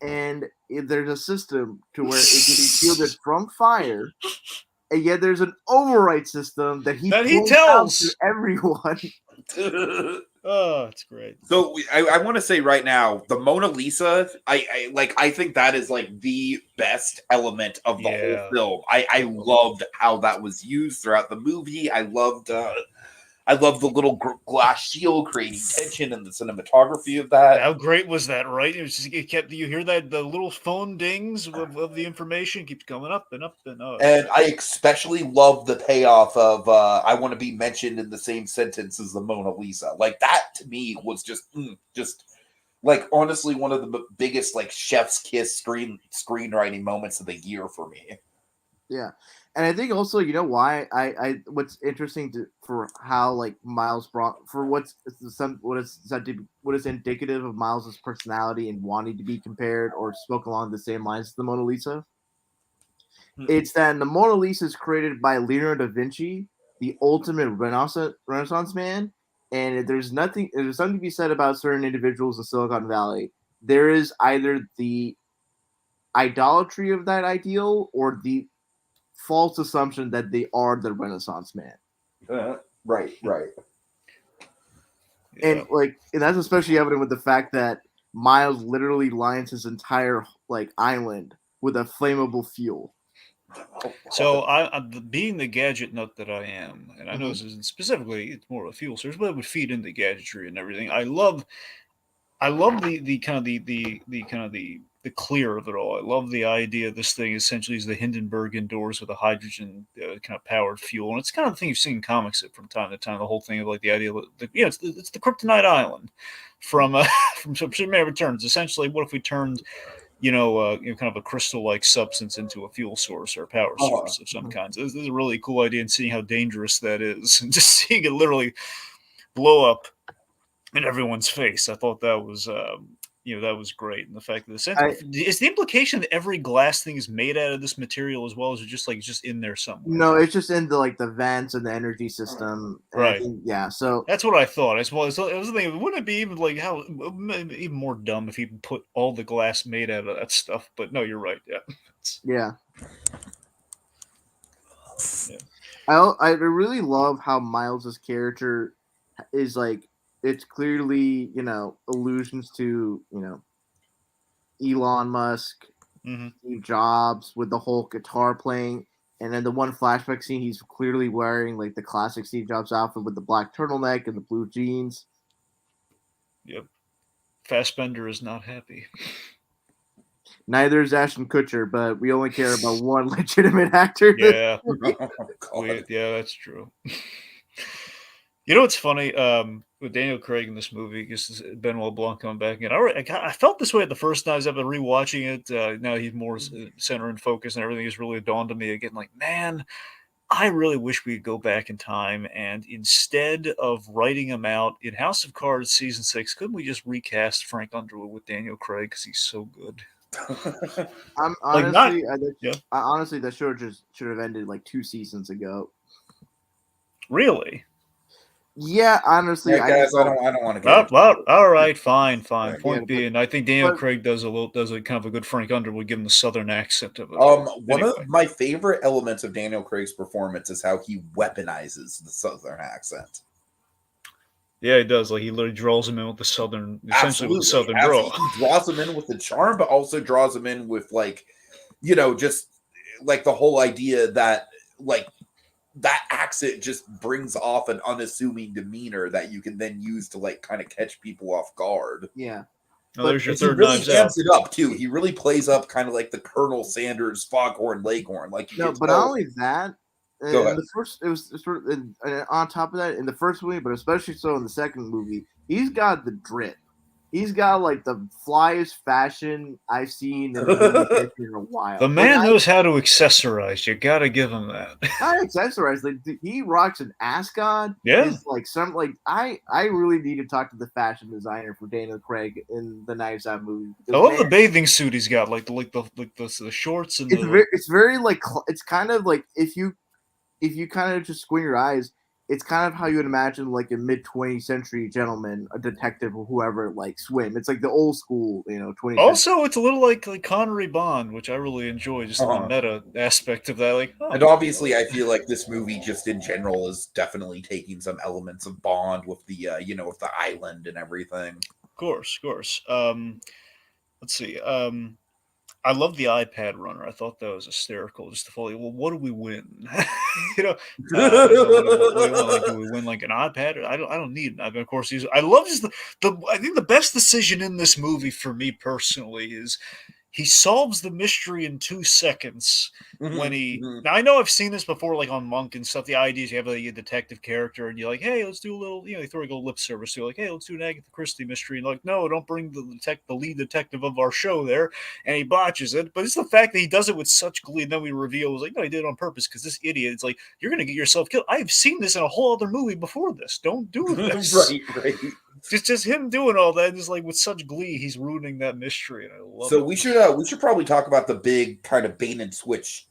and there's a system to where it can be shielded from fire, and yet there's an override system that he tells to everyone. Oh, it's great. So I want to say right now, the Mona Lisa, I think that is like the best element of the whole film. I loved how that was used throughout the movie. I loved the little glass shield creating tension and the cinematography of that. How great was that, right? It kept, you hear that, the little phone dings of the information keeps going up and up and up. And I especially love the payoff of I want to be mentioned in the same sentence as the Mona Lisa. Like, that to me was just like, honestly, one of the biggest like chef's kiss screenwriting moments of the year for me. Yeah. And I think also, why I what's interesting for how like Miles brought for what is indicative of Miles's personality and wanting to be compared or spoke along the same lines as the Mona Lisa. It's that the Mona Lisa is created by Leonardo da Vinci, the ultimate Renaissance man, and there's something to be said about certain individuals in Silicon Valley. There is either the idolatry of that ideal or the false assumption that they are the Renaissance man. Right. And that's especially evident with the fact that Miles literally lines his entire like island with a flammable fuel. So I being the gadget nut that I am, and I know this isn't specifically, it's more of a fuel source, but it would feed into gadgetry and everything. I love the kind of the clear of it all. I love the idea this thing essentially is the Hindenburg indoors with a hydrogen kind of powered fuel, and it's kind of the thing you've seen in comics from time to time. The whole thing of like the idea that it's the Kryptonite Island from Superman Returns. Essentially, what if we turned kind of a crystal-like substance into a fuel source or a power source of some kind? So this is a really cool idea, and seeing how dangerous that is, and just seeing it literally blow up in everyone's face. I thought that was that was great. And the fact that is the implication that every glass thing is made out of this material as well, as it's just in there somewhere. No, it's just in the vents and the energy system. Right. So that's what I thought. As well as I was thinking, wouldn't it be even like how even more dumb if you put all the glass made out of that stuff? But no, you're right. Yeah. I really love how Miles's character is like. It's clearly, allusions to, Elon Musk, Steve Jobs with the whole guitar playing. And then the one flashback scene, he's clearly wearing like the classic Steve Jobs outfit with the black turtleneck and the blue jeans. Yep. Fassbender is not happy. Neither is Ashton Kutcher, but we only care about one legitimate actor. Yeah. That's true. You know what's funny? With Daniel Craig in this movie, because Benoit Blanc coming back again. I felt this way at the first times I've been rewatching it. Now he's more center and focus and everything has really dawned on me again. Like, man, I really wish we could go back in time and instead of writing him out in House of Cards season 6, couldn't we just recast Frank Underwood with Daniel Craig because he's so good? Honestly, that show should have ended like 2 seasons ago. Really? Yeah, honestly, I don't want to go. All right, fine. Point being, I think Daniel Craig does a kind of a good Frank Underwood, give him the southern accent of it. One of my favorite elements of Daniel Craig's performance is how he weaponizes the southern accent. Yeah, he does. Like, he literally draws him in with the southern, essentially with the southern draw. He draws him in with the charm, but also draws him in with just like the whole idea that like that accent just brings off an unassuming demeanor that you can then use to like kind of catch people off guard. Yeah, Oh, but there's your And he third really Knives Out. amps it up too. He really plays up kind of like the Colonel Sanders Foghorn Leghorn. Like you no, can but not tell. only that. Go In ahead. the first, it was sort of on top of that in the first movie, but especially so in the second movie, he's got the drip. He's got like the flyest fashion I've seen in movie history in a The while. Like man knows how to accessorize. You gotta give him that. not accessorized. Like he rocks an ascot. Yeah. His like some like I really need to talk to the fashion designer for Daniel Craig in the Knives Out movie. I Because love man, the bathing suit he's got, the shorts and the it's very like it's kind of like if you kind of just squint your eyes, it's kind of how you would imagine like a mid 20th century gentleman, a detective or whoever like swim. It's like the old school, 20th century. Also, it's a little like Connery Bond, which I really enjoy, just in the Uh-huh. meta aspect of that. Like, oh, And obviously, I feel like this movie, just in general, is definitely taking some elements of Bond with the, with the island and everything. of course, of course. Let's see. I love the iPad runner. I thought that was hysterical. Just to follow, well, what do we win? you know, what do we win? Like, do we win like an iPad? I don't need an iPad. Of course, I love just the. I think the best decision in this movie for me personally is he solves the mystery in 2 seconds when Mhm, he. mhm. Now I know I've seen this before, like on Monk and stuff. The idea is you have like, a detective character, and you're like, "Hey, let's do a little," you throw like a little lip service. You're like, "Hey, let's do an Agatha Christie mystery." And like, no, don't bring the lead detective of our show there, and he botches it. But it's the fact that he does it with such glee, and then we reveal it was like, no, he did it on purpose because this idiot. It's like you're gonna get yourself killed. I've seen this in a whole other movie before this. Don't do this. Right. Just him doing all that, just like with such glee, he's ruining that mystery, and I love So it. we should probably talk about the big kind of bait and switch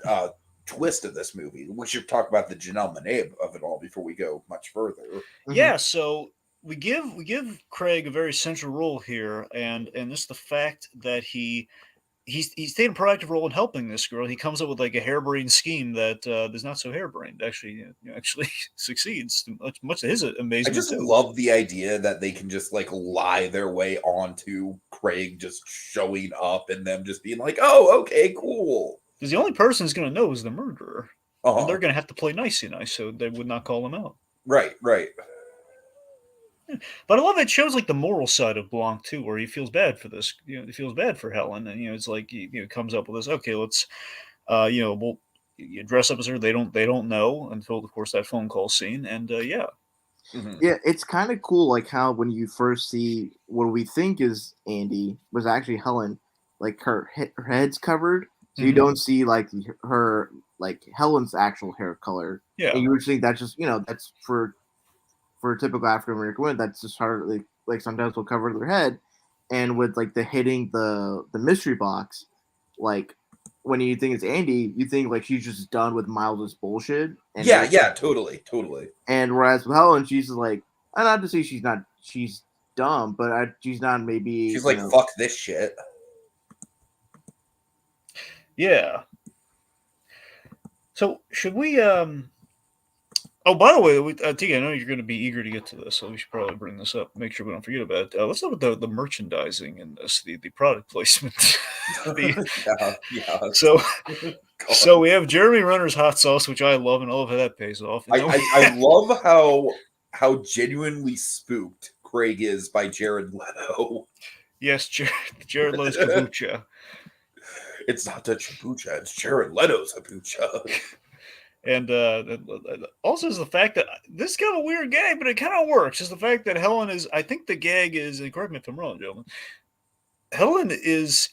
twist of this movie. We should talk about the Janelle Monáe of it all before we go much further. Yeah, so we give Craig a very central role here, and just the fact that he's taking a proactive role in helping this girl. He comes up with like a harebrained scheme that is not so harebrained. Actually, actually succeeds much to his I amazement just too. love the idea that they can just like lie their way onto Craig just showing up and them just being like, "Oh, okay, cool." Because the only person who's going to know is the murderer, and Uh-huh. they're going to have to play nicey nice, so they would not call him out. Right, right. But I love it shows like the moral side of Blanc too, where he feels bad for this. He feels bad for Helen, and it's like he comes up with this. Okay, let's we'll you dress up as her. They don't know until of course that phone call scene, and yeah, Mhm. Yeah, it's kind of cool, like how when you first see what we think is Andy was actually Helen, like her head's covered, so you Mhm. don't see like her like Helen's actual hair color, Yeah, and you would think that's just that's for a typical African American women, that's just hard. Like sometimes they'll cover their head, and with like the hitting the mystery box, like when you think it's Andy, you think like she's just done with Miles's bullshit, Yeah, yeah, totally, totally. and whereas with Helen, she's like, I not to say she's dumb, but she's not maybe She's like, "Fuck this shit." yeah. So should we? Oh, by the way, Tika, I know you're going to be eager to get to this, so we should probably bring this up. Make sure we don't forget about it. Let's talk about the merchandising and this, the product placement. Yeah, yeah. So, God. we have Jeremy Renner's hot sauce, which I love, and I love how that pays off. And then I love how genuinely spooked Craig is by Jared Leto. yes, Jared Leto's kombucha. It's not the Chabucha, it's Jared Leto's Habucha. And also is the fact that this is kind of a weird gag, but it kind of works. Is the fact that Helen is, I think the gag is, and correct me if I'm wrong, gentlemen. Helen is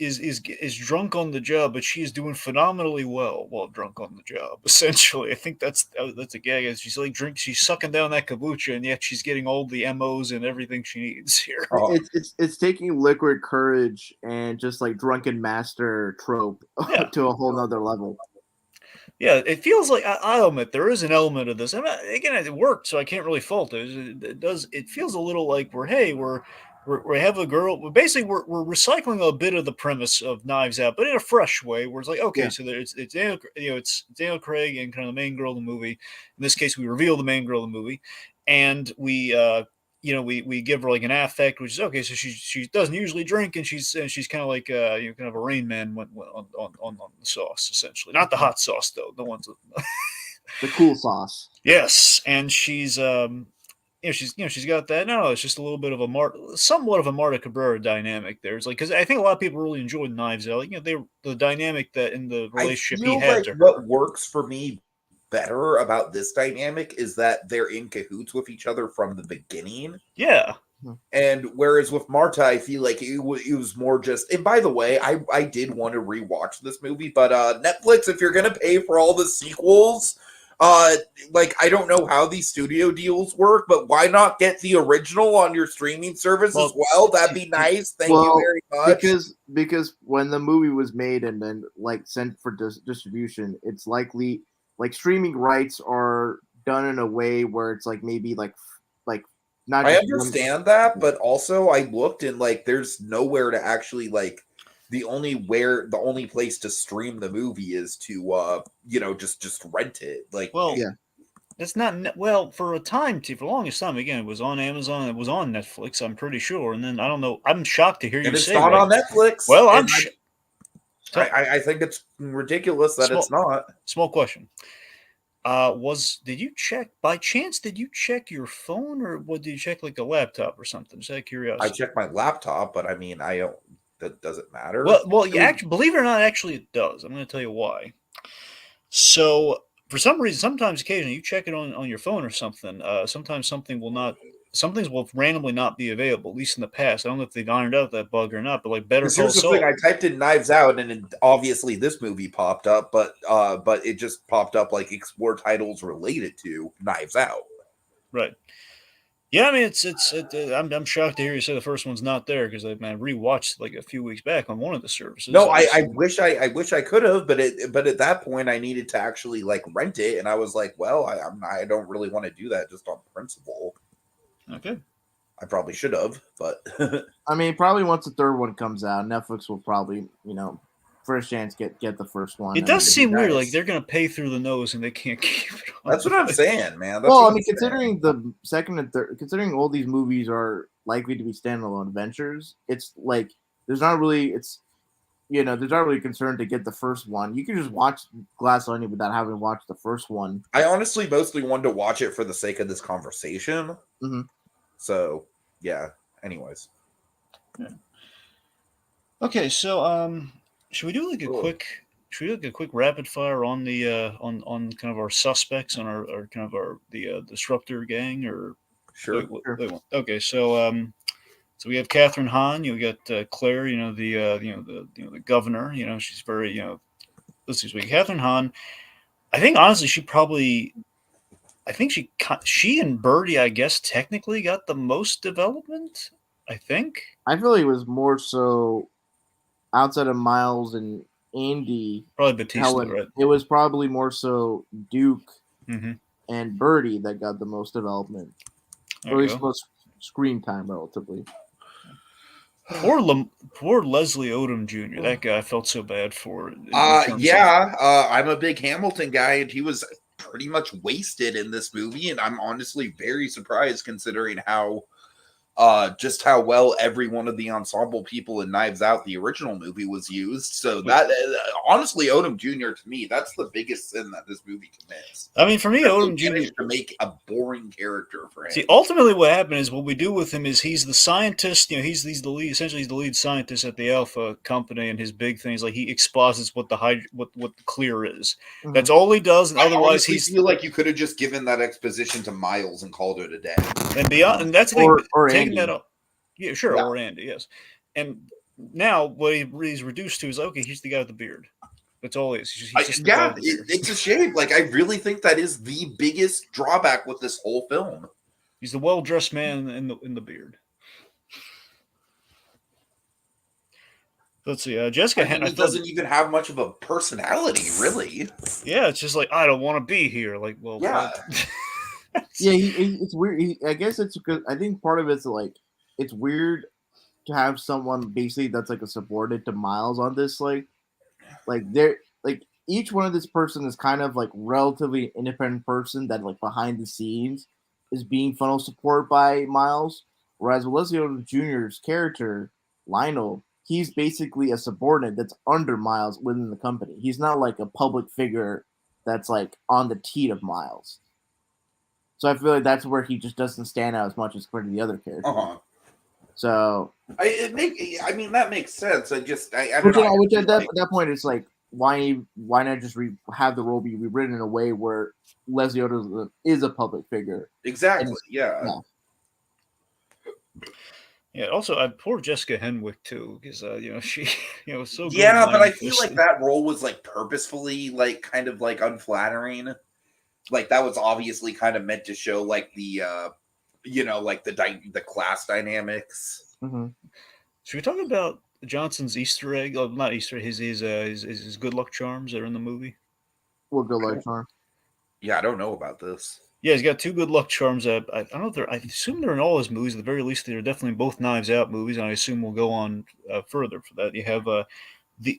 drunk on the job, but she is doing phenomenally well while drunk on the job. Essentially, I think that's a gag. She's like she's sucking down that kombucha, and yet she's getting all the MOs and everything she needs here. Oh, it's taking liquid courage and just like drunken master trope Yeah. to a whole nother level. Yeah, it feels like I'll admit there is an element of this. I mean, again, it worked, so I can't really fault it. It does. It feels a little like we have a girl. We're recycling a bit of the premise of Knives Out, but in a fresh way. Where it's like, okay, Yeah. so it's Daniel, it's Daniel Craig and kind of the main girl of the movie. In this case, we reveal the main girl of the movie, and we give her like an affect, which is okay. So she doesn't usually drink, and she's kind of like kind of a Rain Man on the sauce, essentially. Not the hot sauce though. The ones. The cool sauce. Yes, and she's she's got that. No, it's just a little bit of somewhat of a Marta Cabrera dynamic there. It's like because I think a lot of people really enjoyed Knives Out. The dynamic that in the I relationship he feel had like to what her. works for me better about this dynamic is that they're in cahoots with each other from the beginning. Yeah, And whereas with Marta, I feel like it was more just. And by the way, I did want to rewatch this movie, but Netflix, if you're gonna pay for all the sequels, like I don't know how these studio deals work, but why not get the original on your streaming service as well? That'd be nice. Thank you very much. Because when the movie was made and then like sent for distribution, it's likely like streaming rights are done in a way where it's like maybe like not. I Just understand that, but also I looked and like there's nowhere to actually like the only place to stream the movie is to just rent it. Like well, Yeah. it's not well for a time. For the longest time, again, it was on Amazon. It was on Netflix. I'm pretty sure. And then I don't know. I'm shocked to hear you and it's say not like, on Netflix. well, And I think it's ridiculous that Small- it's not. Small question. Did you check by chance? Did you check your phone or what? Did you check like a laptop or something? Just out of I curiosity. checked my laptop, but I mean, I don't. That doesn't matter. Well, you actually believe it or not, actually it does. I'm going to tell you why. So for some reason, sometimes occasionally you check it on your phone or something. Sometimes some things will randomly not be available. At least in the past, I don't know if they've ironed out that bug or not. But like Better Because Call here's the Saul, thing: I typed in "Knives Out," and obviously this movie popped up, but it just popped up like explore titles related to Knives Out. right? Yeah, I mean I'm shocked to hear you say the first one's not there because I rewatched like a few weeks back on one of the services. No, I wish I could have, but at that point I needed to actually like rent it, and I was like, well, I don't really want to do that just on principle. Okay. I probably should have, but I mean, probably once the third one comes out, Netflix will probably first chance get the first one. It does seem weird, like nice. they're gonna pay through the nose and they can't keep it on. That's what I'm saying, man. Well, I mean, considering the second and third, considering all these movies are likely to be standalone adventures, it's like there's not really concern to get the first one. You can just watch Glass Onion without having watched the first one. I honestly mostly wanted to watch it for the sake of this conversation. Mm-hmm. So yeah. Anyways. Yeah. Okay, so should we do like a quick? Should we do like a quick rapid fire on the on kind of our suspects on our kind of our the disruptor gang or Sure. Okay, so we have Catherine Hahn. You got Claire. The governor. She's very let's see. Catherine Hahn. I think honestly, she and Birdie, I guess, technically got the most development. I think. I feel like it was more so outside of Miles and Andy. Probably Batista, right? It was probably more so Duke Mm-hmm. and Birdie that got the most development, or at least most screen time, relatively. Poor Leslie Odom Jr. That guy I felt so bad for. I'm a big Hamilton guy, and he was pretty much wasted in this movie, and I'm honestly very surprised considering how just how well every one of the ensemble people in Knives Out, the original movie, was used. So that honestly, Odom Jr. to me, that's the biggest sin that this movie commits. I mean, for me, Odom Jr. to make a boring character for him. See, ultimately, what happened is what we do with him is he's the scientist. He's the lead. Essentially, he's the lead scientist at the Alpha company, and his big thing is like he exposits what the clear is. Mm-hmm. That's all he does, and otherwise I feel like you could have just given that exposition to Miles and called it a day. And beyond, and that's the thing. Or taking Andy. That up. Yeah, sure, or Andy, yes. And now what he's reduced to is okay. He's the guy with the beard. That's all he is. He's just it's a shame. Like I really think that is the biggest drawback with this whole film. He's the well-dressed man in the beard. Let's see, Jessica. He doesn't even have much of a personality, really. Yeah, it's just like I don't want to be here. Like, well, yeah, yeah. It's weird. I guess it's because I think part of it's like it's weird to have someone basically that's like a subordinate to Miles on this. Like they're like each one of this person is kind of like relatively independent person that like behind the scenes is being funnel support by Miles. Whereas with Leslie Odom Jr.'s character Lionel, he's basically a subordinate that's under Miles within the company. He's not like a public figure that's like on the teat of Miles. So I feel like that's where he just doesn't stand out as much as compared to the other characters. So I mean that makes sense. I don't which, know. which at that point it's like why not just have the role be rewritten in a way where Leslie Odom is a public figure? Exactly. Yeah. Yeah. Also, poor Jessica Henwick too, because she was so good. Yeah, in but I Iron feel Fist. like that role was like purposefully like kind of like unflattering. Like that was obviously kind of meant to show like the like the class dynamics. Mm-hmm. Should we talk about Johnson's Easter egg? Oh, not Easter. His good luck charms that are in the movie. What good luck charm? Yeah, I don't know about this. Yeah, he's got 2 good luck charms. I don't know if they're. I assume they're in all his movies. At the very least, they're definitely in both Knives Out movies, and I assume we'll go on further for that. You have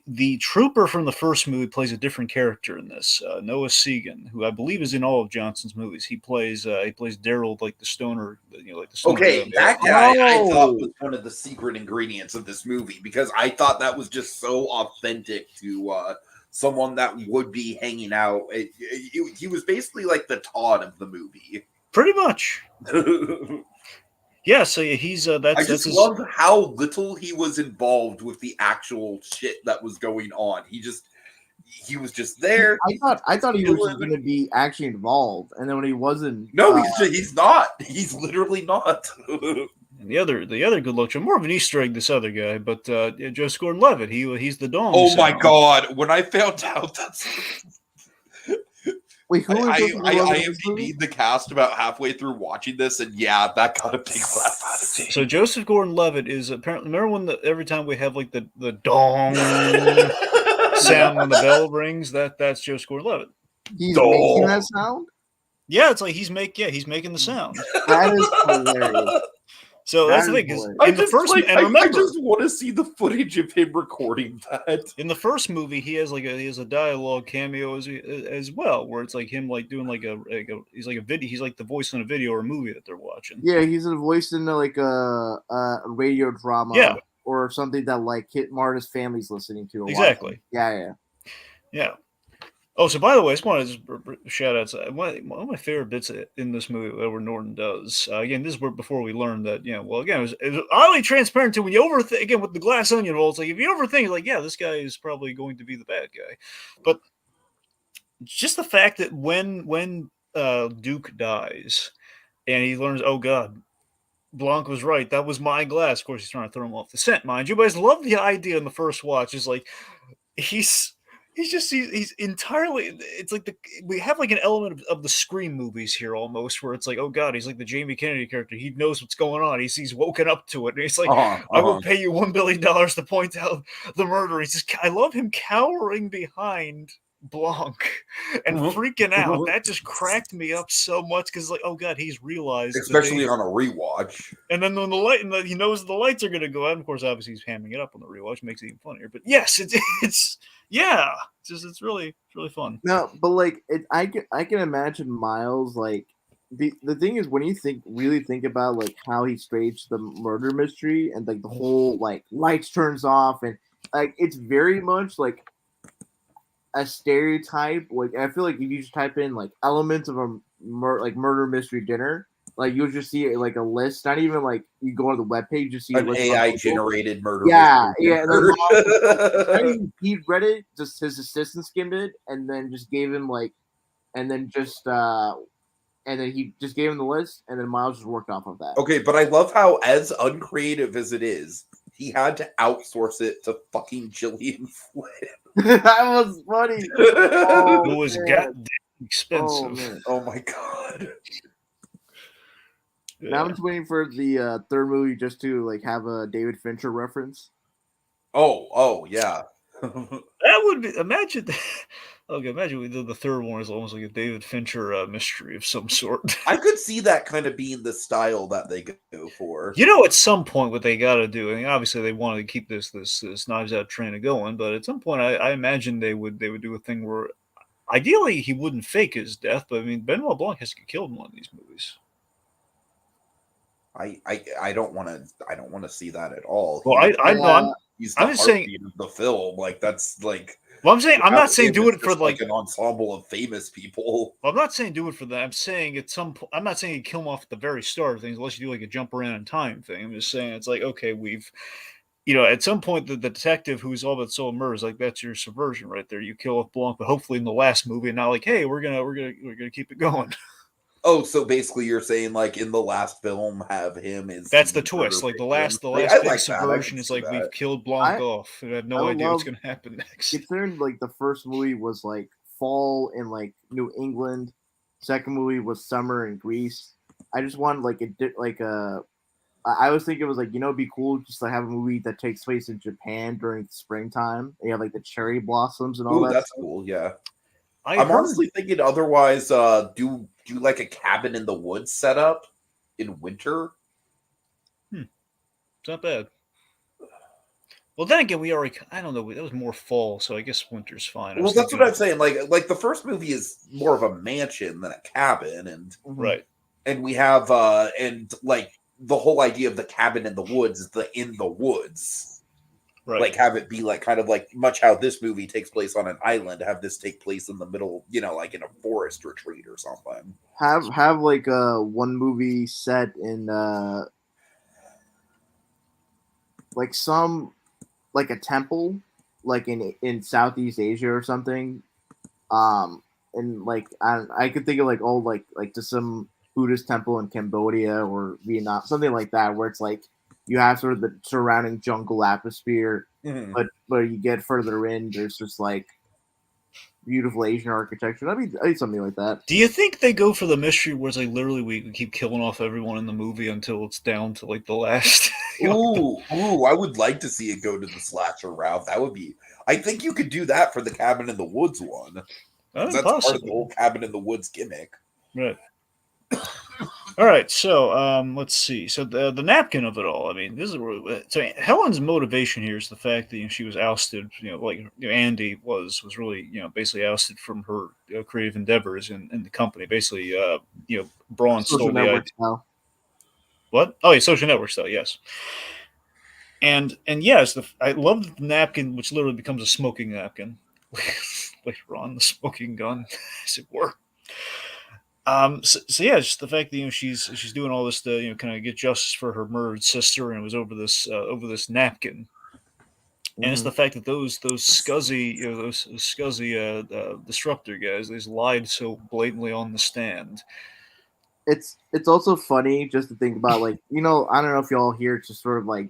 the trooper from the first movie plays a different character in this. Noah Segan, who I believe is in all of Johnson's movies. He plays Daryl, like the stoner, like the stoner. Okay, that guy I thought was one of the secret ingredients of this movie because I thought that was just so authentic to someone that would be hanging out. He was basically like the Todd of the movie. Pretty much. Yeah, so he's I just love how little he was involved with the actual shit that was going on. He was just there. I thought he was going to be actually involved, and then when he wasn't, no, he's not. He's literally not. And the other good luck charm, more of an Easter egg. This other guy, but Joseph Gordon-Levitt. He's the dong. Oh my god! When I found out that's. Wait, who I IMDb'd the cast about halfway through watching this, and yeah, that got a big laugh out of me. So Joseph Gordon-Levitt is apparently. Remember when every time we have like the dong sound when the bell rings, that's Joseph Gordon-Levitt. He's making that sound. Yeah, it's like he's making the sound. That is hilarious. So that's the thing. In the first, and remember, I just want to see the footage of him recording that. In the first movie, he has a dialogue cameo as well, where it's like him like doing he's like a video. He's like the voice in a video or a movie that they're watching. Yeah, he's a voice in like a radio drama. Yeah. Or something that like Kit Marta's family's listening to. Exactly. Yeah. Oh, so by the way, I just want to shout out one of my favorite bits in this movie that Edward Norton does. Again, this is before we learned that, it was highly transparent to when you overthink, again, with the glass onion roll, it's like, if you overthink, like, yeah, this guy is probably going to be the bad guy. But just the fact that when Duke dies and he learns, oh, God, Blanc was right. That was my glass. Of course, he's trying to throw him off the scent, mind you. But I just love the idea in the first watch. Is like, he's entirely. It's like we have like an element of the Scream movies here almost, where it's like, oh God, he's like the Jamie Kennedy character. He knows what's going on. He's woken up to it, and he's like, I will pay you $1 billion to point out the murder. He's just, I love him cowering behind Blanc and freaking out. That just cracked me up so much because, like, oh God, he's realized, especially on a rewatch. And then when he knows the lights are going to go out. And of course, obviously, he's hamming it up on the rewatch, makes it even funnier. But yes, it's really fun. No, but like I can imagine Miles like the thing is when you really think about like how he staged the murder mystery and like the whole like lights turns off and like it's very much like a stereotype. Like I feel like if you just type in like elements of a murder mystery dinner, like you'll just see like a list. Not even like you go on the webpage, just see an AI generated murder. Yeah. He read it, just his assistant skimmed it, and then just gave him like, and then he just gave him the list, and then Miles just worked off of that. Okay, but I love how, as uncreative as it is, he had to outsource it to fucking Gillian Flynn. That was funny. It was goddamn expensive. Oh my god. Yeah. Now I'm just waiting for the third movie just to like have a David Fincher reference. Oh yeah. That would be imagine we did the third one is almost like a David Fincher mystery of some sort. I could see that kind of being the style that they go for. At some point what they got to do, I mean, obviously they wanted to keep this Knives Out train going, but at some point I imagine they would do a thing where ideally he wouldn't fake his death, but I mean Benoit Blanc has to get killed in one of these movies. I don't want to see that at all. Well, he's the heartbeat of the film. Like that's like Well, I'm not saying Him do is it for just like like. an ensemble of famous people. Well, I'm not saying do it for that. I'm saying at some point, I'm not saying you kill him off at the very start of things, unless you do like a jump around in time thing. I'm just saying it's like, okay, at some point, the detective who's all but so murders, like that's your subversion right there. You kill off Blanc, but hopefully in the last movie, not like, hey, we're gonna keep it going. Oh, so basically you're saying like in the last film have him as That's the the murder twist. Like the victim. last, the Like last I big like that. I can subversion is see like we've that. killed Blanc I off. We have I no would idea what's love, gonna happen next. considering like the first movie was like fall in like New England, second movie was summer in Greece. I just wanted like I was thinking it was like, it'd be cool just to have a movie that takes place in Japan during springtime. You have like the cherry blossoms and all Ooh, that that's stuff. cool. Yeah. I I'm heard. honestly thinking otherwise, do like a cabin in the woods setup in winter. It's not bad. Well, then again, we already. I don't know. That was more fall, so I guess winter's fine. I Well, was that's what thinking I'm of saying. Like the first movie is more of a mansion than a cabin, Mhm. right. and we have and like the whole idea of the cabin in the woods is the in the woods. Right. Like have it be like kind of like much how this movie takes place on an island, have this take place in the middle, like in a forest retreat or something. Have like one movie set in like some like a temple, like in Southeast Asia or something. And like I could think of like like to some Buddhist temple in Cambodia or Vietnam, something like that, where it's like you have sort of the surrounding jungle atmosphere, Mhm. but you get further in, there's just like beautiful Asian architecture. That'd be something like that. Do you think they go for the mystery where it's like literally we keep killing off everyone in the movie until it's down to like the last? Ooh, I would like to see it go to the slasher route. That would be. I think you could do that for the cabin in the woods one, because that's part of the Possibly. whole cabin in the woods gimmick. Right. All right, so let's see. So the napkin of it all. I mean, this is so Helen's motivation here is the fact that she was ousted. Andy was really basically ousted from her creative endeavors in the company. Basically, Braun Social stole the network idea. style. What? Oh, yeah, social networks though. Yes. And yes, I love the napkin, which literally becomes a smoking napkin later on, the smoking gun, as it were. So yeah, just the fact that she's doing all this to kind of get justice for her murdered sister, and it was over this napkin, and it's Mhm. the fact that those scuzzy those scuzzy disruptor guys, they just lied so blatantly on the stand. It's also funny just to think about, like, I don't know if y'all hear just sort of like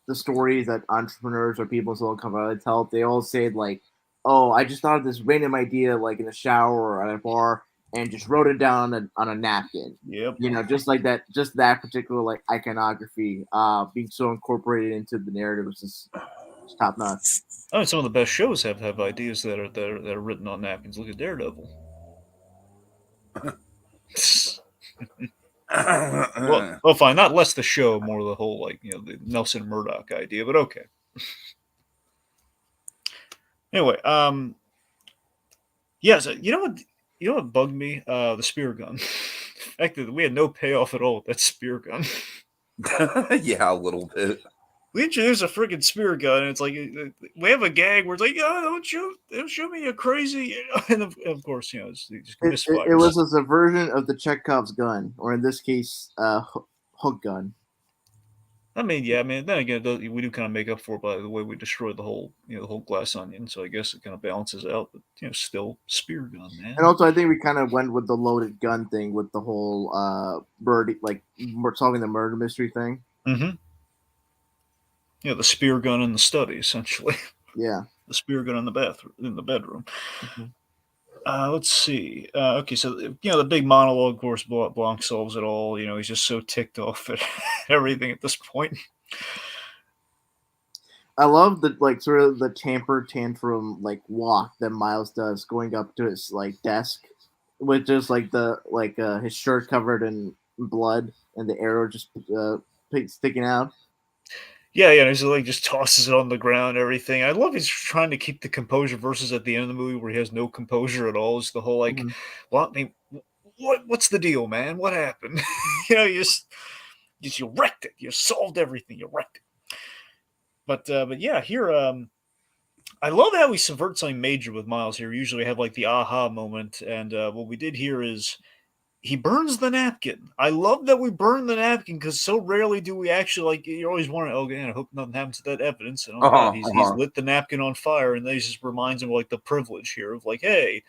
the stories that entrepreneurs or people in Silicon Valley tell. They all say like, "Oh, I just thought of this random idea like in the shower or at a bar and just wrote it down on a napkin." Yep. Just like that, just that particular like iconography, being so incorporated into the narrative is just top notch. I mean, some of the best shows have ideas that are written on napkins. Look at Daredevil. Well, fine. Not less the show, more the whole the Nelson Murdoch idea. But okay. Anyway, yeah. So you know what bugged me? The spear gun. The fact that we had no payoff at all with that spear gun. Yeah, a little bit. We introduced a freaking spear gun, and it's like we have a gag where it's like, "Oh, don't shoot me, you crazy!" And of course, it just It misfires. was a subversion of the Chekhov's gun, or in this case, hook gun. I mean, yeah. I mean, then again, we do kind of make up for it by the way we destroyed the whole glass onion. So I guess it kind of balances out. But still spear gun, And man. also, I think we kind of went with the loaded gun thing with the whole birdie, like we're solving the murder mystery thing. Mm-hmm. The spear gun in the study, essentially. Yeah. The spear gun in the bedroom. Mhm. Let's see. Okay, so the big monologue, of course, Blanc solves it all. He's just so ticked off at everything at this point. I love the like sort of the tamper tantrum like walk that Miles does going up to his like desk with just like the like his shirt covered in blood and the arrow just sticking out. Yeah, yeah, he's like just tosses it on the ground, and everything. I love he's trying to keep the composure versus at the end of the movie where he has no composure at all. It's the whole like, Mhm. well, I mean, what's the deal, man? What happened? You wrecked it. You solved everything. You wrecked it. But yeah, here I love how we subvert something major with Miles here. We usually have like the aha moment, and what we did here is he burns the napkin. I love that we burn the napkin because so rarely do we actually like. You're always wondering, oh man, I hope nothing happens to that evidence. And oh god, he's lit the napkin on fire, and that just reminds him of like the privilege here of like, hey,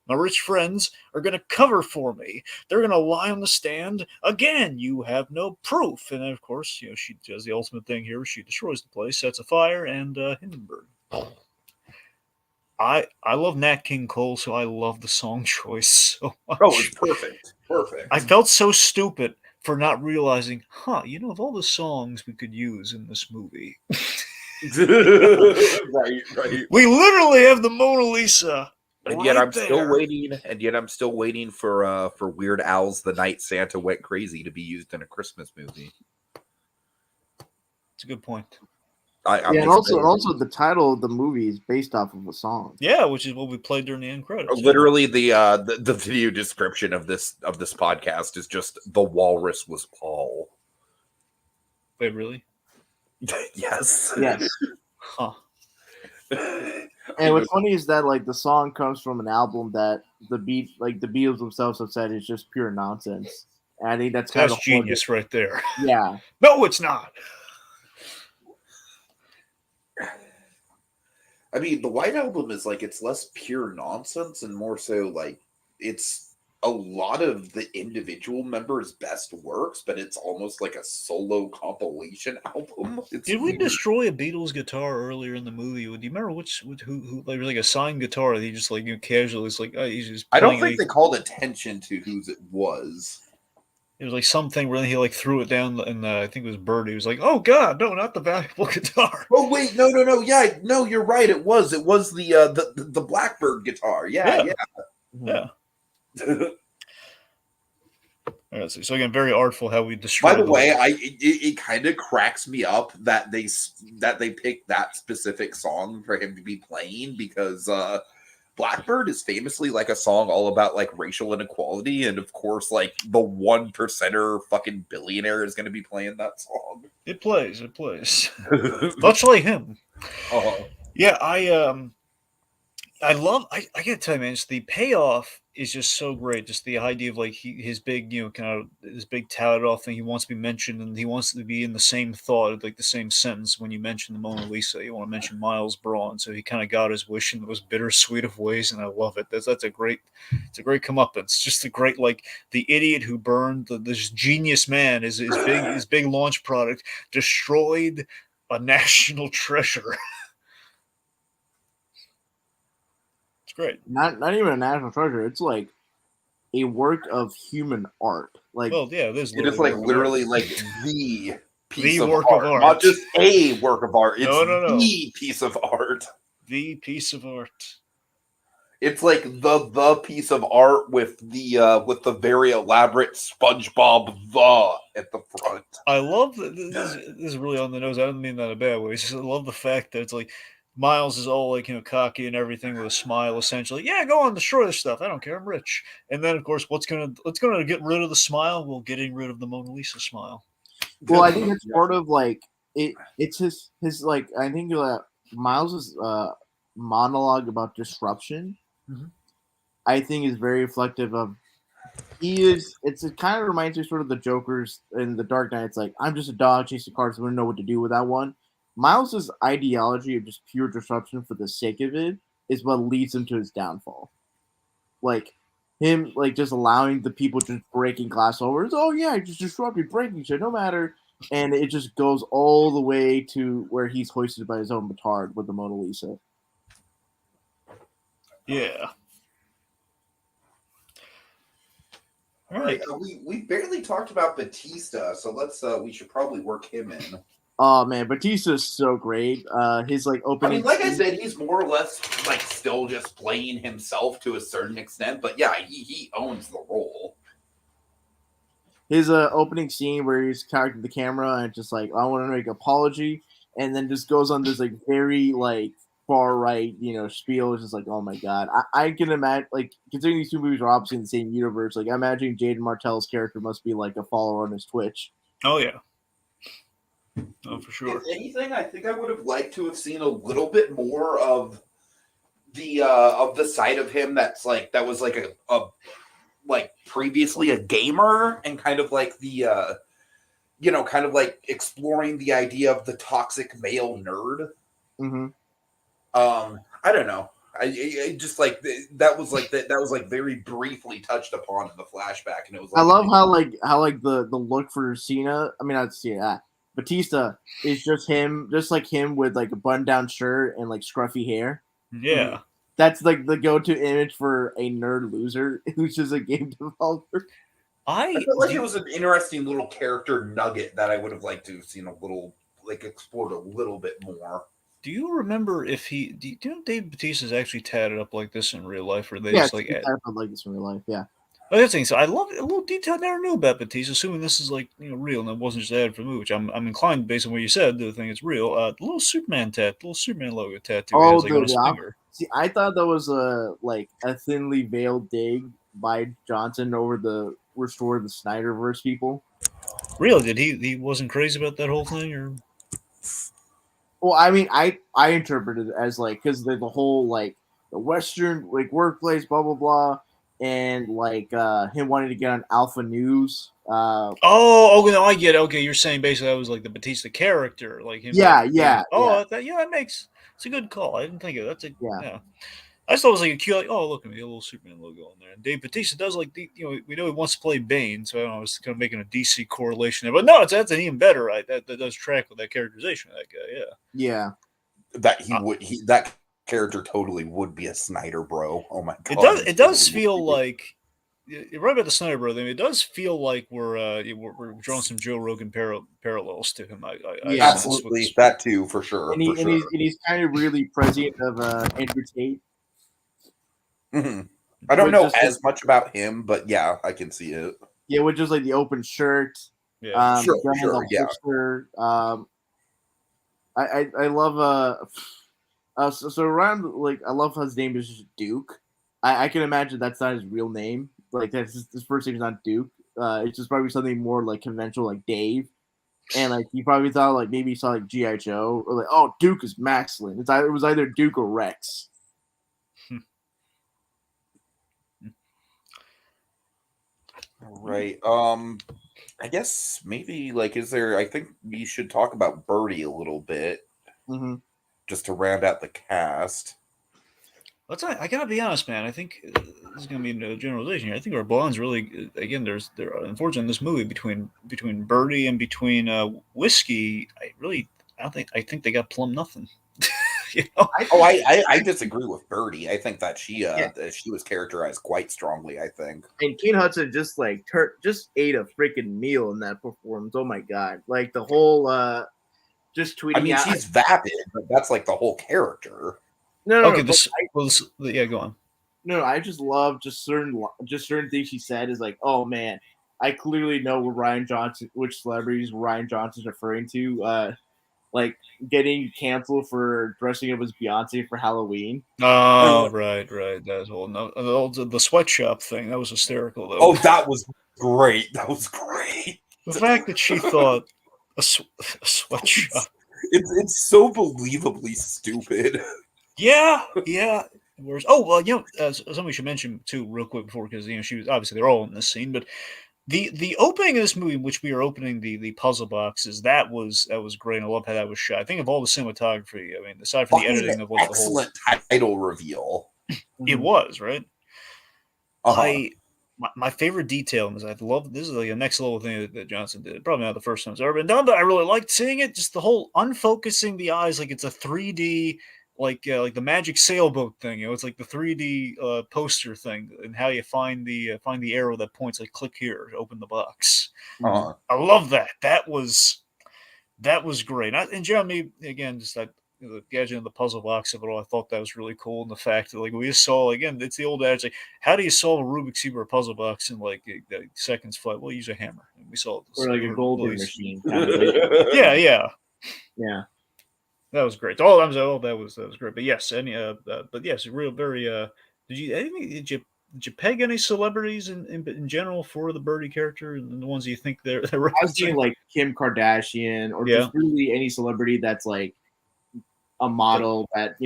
my rich friends are going to cover for me. They're going to lie on the stand. Again, you have no proof. And then, of course, she does the ultimate thing here. She destroys the place, sets a fire, and Hindenburg. I love Nat King Cole, so I love the song choice so much. Oh, it's perfect. Perfect. I felt so stupid for not realizing, of all the songs we could use in this movie. right. We literally have the Mona Lisa. And yet I'm still waiting for Weird Al's The Night Santa Went Crazy to be used in a Christmas movie. It's a good point. And also the title of the movie is based off of a song. Yeah, which is what we played during the end credits. Literally, the video description of this podcast is just the walrus was Paul. Wait, really? Yes. Huh. And what's funny is that like the song comes from an album that the Beatles themselves have said is just pure nonsense. And I think that's kind of genius right there. Yeah. No, it's not. I mean, the White Album is like it's less pure nonsense and more so like it's a lot of the individual members' best works, but it's almost like a solo compilation album. Did we destroy a Beatles guitar earlier in the movie? Do you remember who like a signed guitar that he just like casually is like he's just I don't think they called attention to whose it was. It was like something where he like threw it down and I think it was Bird. He was like, "Oh God, no, not the valuable guitar." Oh wait, no, yeah, no, you're right. It was the Blackbird guitar. Yeah. Right, so again, very artful how we destroy. By the way, it kind of cracks me up that they picked that specific song for him to be playing because Blackbird is famously like a song all about like racial inequality, and of course, like the 1%er fucking billionaire is going to be playing that song. It plays, much like him. Yeah, I gotta tell you, man, it's the payoff is just so great. Just the idea of like his big, kind of this big touted off thing. He wants to be mentioned, and he wants to be in the same thought, like the same sentence when you mention the Mona Lisa. You want to mention Miles Braun, so he kind of got his wish in those bittersweet of ways, and I love it. It's a great comeuppance. Just a great like the idiot who burned this genius man, his big launch product, destroyed a national treasure. Great. Not even a national treasure. It's like a work of human art. Like, well, yeah, it is literally like the piece of work art. of art, not just a work of art. It's no. the piece of art. The piece of art. It's like the piece of art with the very elaborate SpongeBob at the front. I love that. This is really on the nose. I don't mean that in a bad way. I love the fact that it's like Miles is all like cocky and everything with a smile, essentially. Yeah, go on, destroy this stuff. I don't care. I'm rich. And then, of course, what's gonna get rid of the smile? Well, getting rid of the Mona Lisa smile. Well, I think it's part of like it. It's his like I think Miles's monologue about disruption. Mm-hmm. I think is very reflective of it kind of reminds me sort of the Joker's in the Dark Knight. It's like I'm just a dog chasing cars. I don't know what to do with that one. Miles's ideology of just pure disruption for the sake of it is what leads him to his downfall. Like him, like just allowing the people just breaking glass over. Oh yeah, just disrupting, breaking shit, no matter. And it just goes all the way to where he's hoisted by his own petard with the Mona Lisa. Yeah. All right. We barely talked about Batista, so we should probably work him in. Oh man, Batista's so great. His like opening. I mean, like I said, he's more or less like still just playing himself to a certain extent, but yeah, he owns the role. His opening scene where he's talking to the camera and just like I want to make an apology, and then just goes on this like very like far right spiel. It's just like oh my god, I can imagine like considering these two movies are obviously in the same universe. Like I imagine Jaden Martell's character must be like a follower on his Twitch. Oh yeah. Oh, for sure. If anything, I think I would have liked to have seen a little bit more of the side of him that was like a like previously a gamer, and kind of like the kind of like exploring the idea of the toxic male nerd. Mm-hmm. I don't know. I just like that was like that was like very briefly touched upon in the flashback, and it was like I love how the look for Cena. I mean, not Cena. Batista is just like him with like a button down shirt and like scruffy hair. Yeah. That's like the go to image for a nerd loser who's just a game developer. I felt like it was an interesting little character nugget that I would have liked to have seen a little like explored a little bit more. Do you remember if do you know Dave Bautista's actually tatted up like this in real life, or they Yeah, just like I like this in real life. Yeah. Oh, that's thing. So I love a little detail I never knew about Batista. Assuming this is like real and it wasn't just added for the movie, which I'm inclined based on what you said to think it's real. The little Superman little Superman logo tattoo he has like on his finger. See, I thought that was a thinly veiled dig by Johnson over the Restore the Snyderverse people. Really? Did he wasn't crazy about that whole thing, or? Well, I mean, I interpreted it as like because the whole like the Western like workplace, blah blah blah, and like him wanting to get on Alpha News. Oh, no, I get it. Okay, you're saying basically that was like the Batista character, like him. Yeah, like, yeah. Oh, yeah. That makes it's a good call. I didn't think of it. That's yeah. I just thought it was like a cute, like, oh, look at me, a little Superman logo on there. And Dave Bautista does like we know he wants to play Bane, so I don't know, I was kind of making a DC correlation there. But no, that's an even better, right? That does track with that characterization of that guy, yeah. That character totally would be a Snyder bro. Oh my god. It does feel like you're right about the Snyder bro thing. It does feel like we're drawing some Joe Rogan parallels to him. I absolutely that too for sure. And he's kind of really prescient of Andrew Tate. Mm-hmm. I don't know as much about him, but yeah, I can see it. Yeah, with just like the open shirt. Yeah, sure, yeah. I love so around like I love how his name is just Duke. I can imagine that's not his real name. Like that's his first name is not Duke. It's just probably something more like conventional, like Dave. And like he probably thought like maybe he saw like G.I. Joe or like, oh, Duke is Maxlin. It was either Duke or Rex. Right. I guess maybe like I think we should talk about Birdie a little bit, just to round out the cast. I gotta be honest, man. I think this is gonna be a generalization here. I think our bonds really, again, there unfortunately in this movie between Birdie and between Whiskey. I think they got plumb nothing. I disagree with Birdie. I think that she was characterized quite strongly. I think. And Kate Hudson just ate a freaking meal in that performance. Oh my god! Like the whole just tweeting. I mean, she's vapid, but that's like the whole character. No. Yeah, go on. No, I just love certain things she said is like, oh man, I clearly know which celebrities Ryan Johnson's referring to. Like getting canceled for dressing up as Beyonce for Halloween. Oh, right. That's the sweatshop thing. That was hysterical, though. Oh, that was great. The fact that she thought a sweatshop. It's so believably stupid. Yeah. Oh well, something we should mention too, real quick before, because she was obviously they're all in this scene, but the opening of this movie, in which we are opening the puzzle boxes, that was great. I love how that was shot. I think of all the cinematography. I mean, aside from the editing of what excellent title reveal, it was right. My favorite detail is I love this is like a next level thing that Johnson did. Probably not the first time it's ever been done, but I really liked seeing it. Just the whole unfocusing the eyes like it's a 3D. Like the magic sailboat thing, it's like the 3D poster thing, and how you find the arrow that points like click here to open the box. I love that. That was great. And Jeremy, again, just that the gadget and the puzzle box of it all, I thought that was really cool. And the fact that like we just saw again, it's the old adage, like how do you solve a Rubik's Cube or a puzzle box in like seconds flat? Well, use a hammer. And we saw this, or like a golden machine. Yeah. That was great. That was great. But yes, but yes, real very. Did did you peg any celebrities in general for the Birdie character, and the ones you think they're I was referencing? thinking like Kim Kardashian or Yeah. just really any celebrity that's like a model that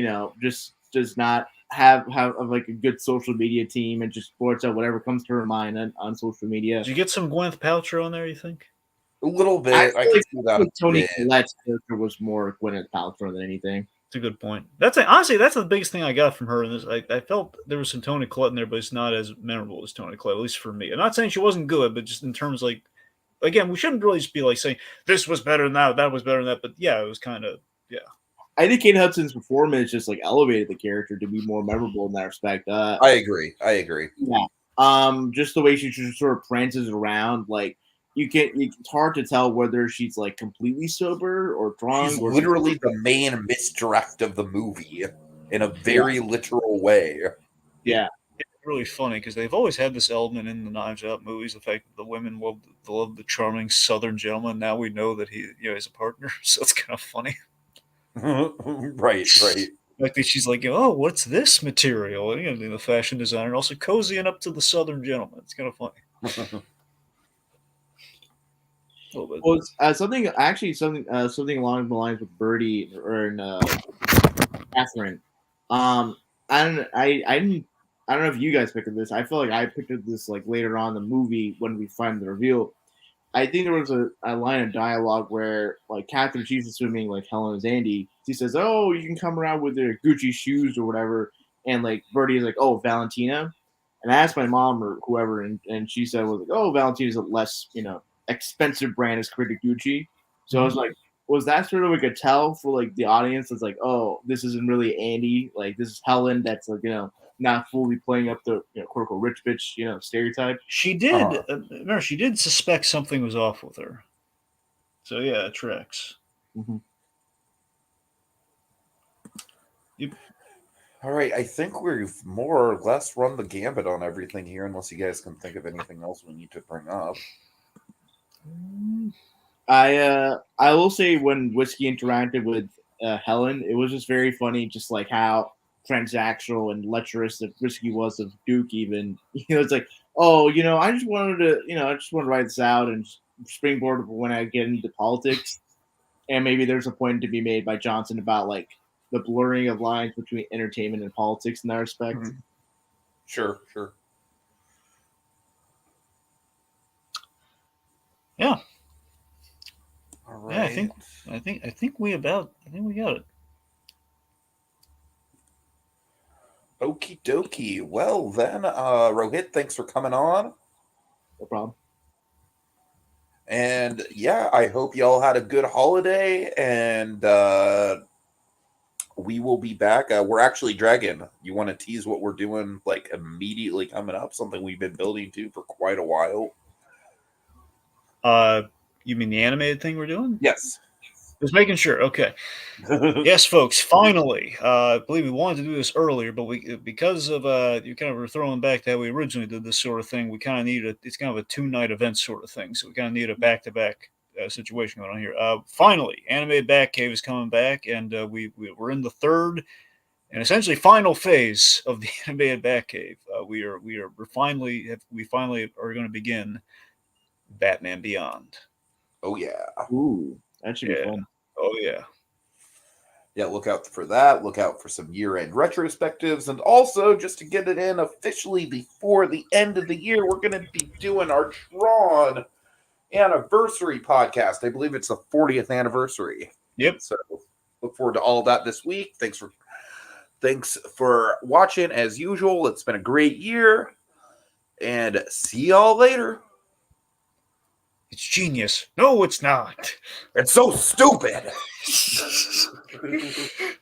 just does not have like a good social media team and just sports out whatever comes to her mind on social media. Did you get some Gwyneth Paltrow on there, you think? A little I bit. I feel can see that a like Tony bit. Collette's character was more Gwyneth Paltrow than anything. It's a good point. Honestly, that's the biggest thing I got from her. In this, I felt there was some Toni Collette in there, but it's not as memorable as Toni Collette, at least for me. I'm not saying she wasn't good, but just in terms like, again, we shouldn't really just be like saying this was better than that was better than that. But yeah, it was kind of I think Kate Hudson's performance just like elevated the character to be more memorable in that respect. I agree. Yeah. Just the way she just sort of prances around, like it's hard to tell whether she's like completely sober or drunk. She's or literally the main misdirect of the movie in a very literal way. Yeah. it's really funny because they've always had this element in the Knives Out movies, the fact that the women love the charming Southern gentleman. Now we know that he's a partner, so it's kind of funny. Right. Like she's like, oh, what's this material? And the fashion designer also cozying up to the Southern gentleman. It's kind of funny. Well, something along the lines with Birdie or Catherine. I don't know if you guys picked up this. I feel like I picked up this like later on in the movie when we find the reveal. I think there was a line of dialogue where like Catherine, she's assuming like Helen is Andy. She says, "Oh, you can come around with your Gucci shoes or whatever," and like Birdie is like, "Oh, Valentina." And I asked my mom or whoever, and she said was like, "Oh, Valentina's a less expensive brand as compared to Gucci." So I was like, was that sort of like a tell for like the audience? It's like, oh, this isn't really Andy. Like this is Helen. That's like not fully playing up the quote unquote rich bitch stereotype. She did. Remember, she did suspect something was off with her. So yeah, it tracks. Mm-hmm. Yep. All right, I think we've more or less run the gambit on everything here, unless you guys can think of anything else we need to bring up. I will say when Whiskey interacted with Helen, it was just very funny, just like how transactional and lecherous that Whiskey was of Duke. Even it's like, oh, I just wanted to write this out and springboard when I get into politics, and maybe there's a point to be made by Johnson about like the blurring of lines between entertainment and politics in that respect. Mm-hmm. Sure. Yeah. All right. Yeah, I think we got it. Okie dokie. Well then, Rohit, thanks for coming on. No problem. And yeah, I hope y'all had a good holiday, and we will be back. We're actually Dragon. You want to tease what we're doing like immediately coming up? Something we've been building to for quite a while. You mean the animated thing we're doing? Yes. Just making sure. Okay. Yes, folks. Finally, I believe we wanted to do this earlier, but because of you kind of were throwing back that we originally did this sort of thing, we kind of needed it's kind of a 2-night event sort of thing. So we kind of need a back-to-back situation going on here. Finally, Animated Batcave is coming back, and we're in the third and essentially final phase of the Animated Batcave. We finally are going to begin Batman Beyond. Oh yeah. Ooh, that should be fun. Oh yeah. Yeah, look out for that. Look out for some year-end retrospectives. And also, just to get it in officially before the end of the year, we're going to be doing our Tron anniversary podcast. I believe it's the 40th anniversary. Yep. So look forward to all of that this week. Thanks for watching as usual. It's been a great year. And see y'all later. It's genius. No, it's not. It's so stupid.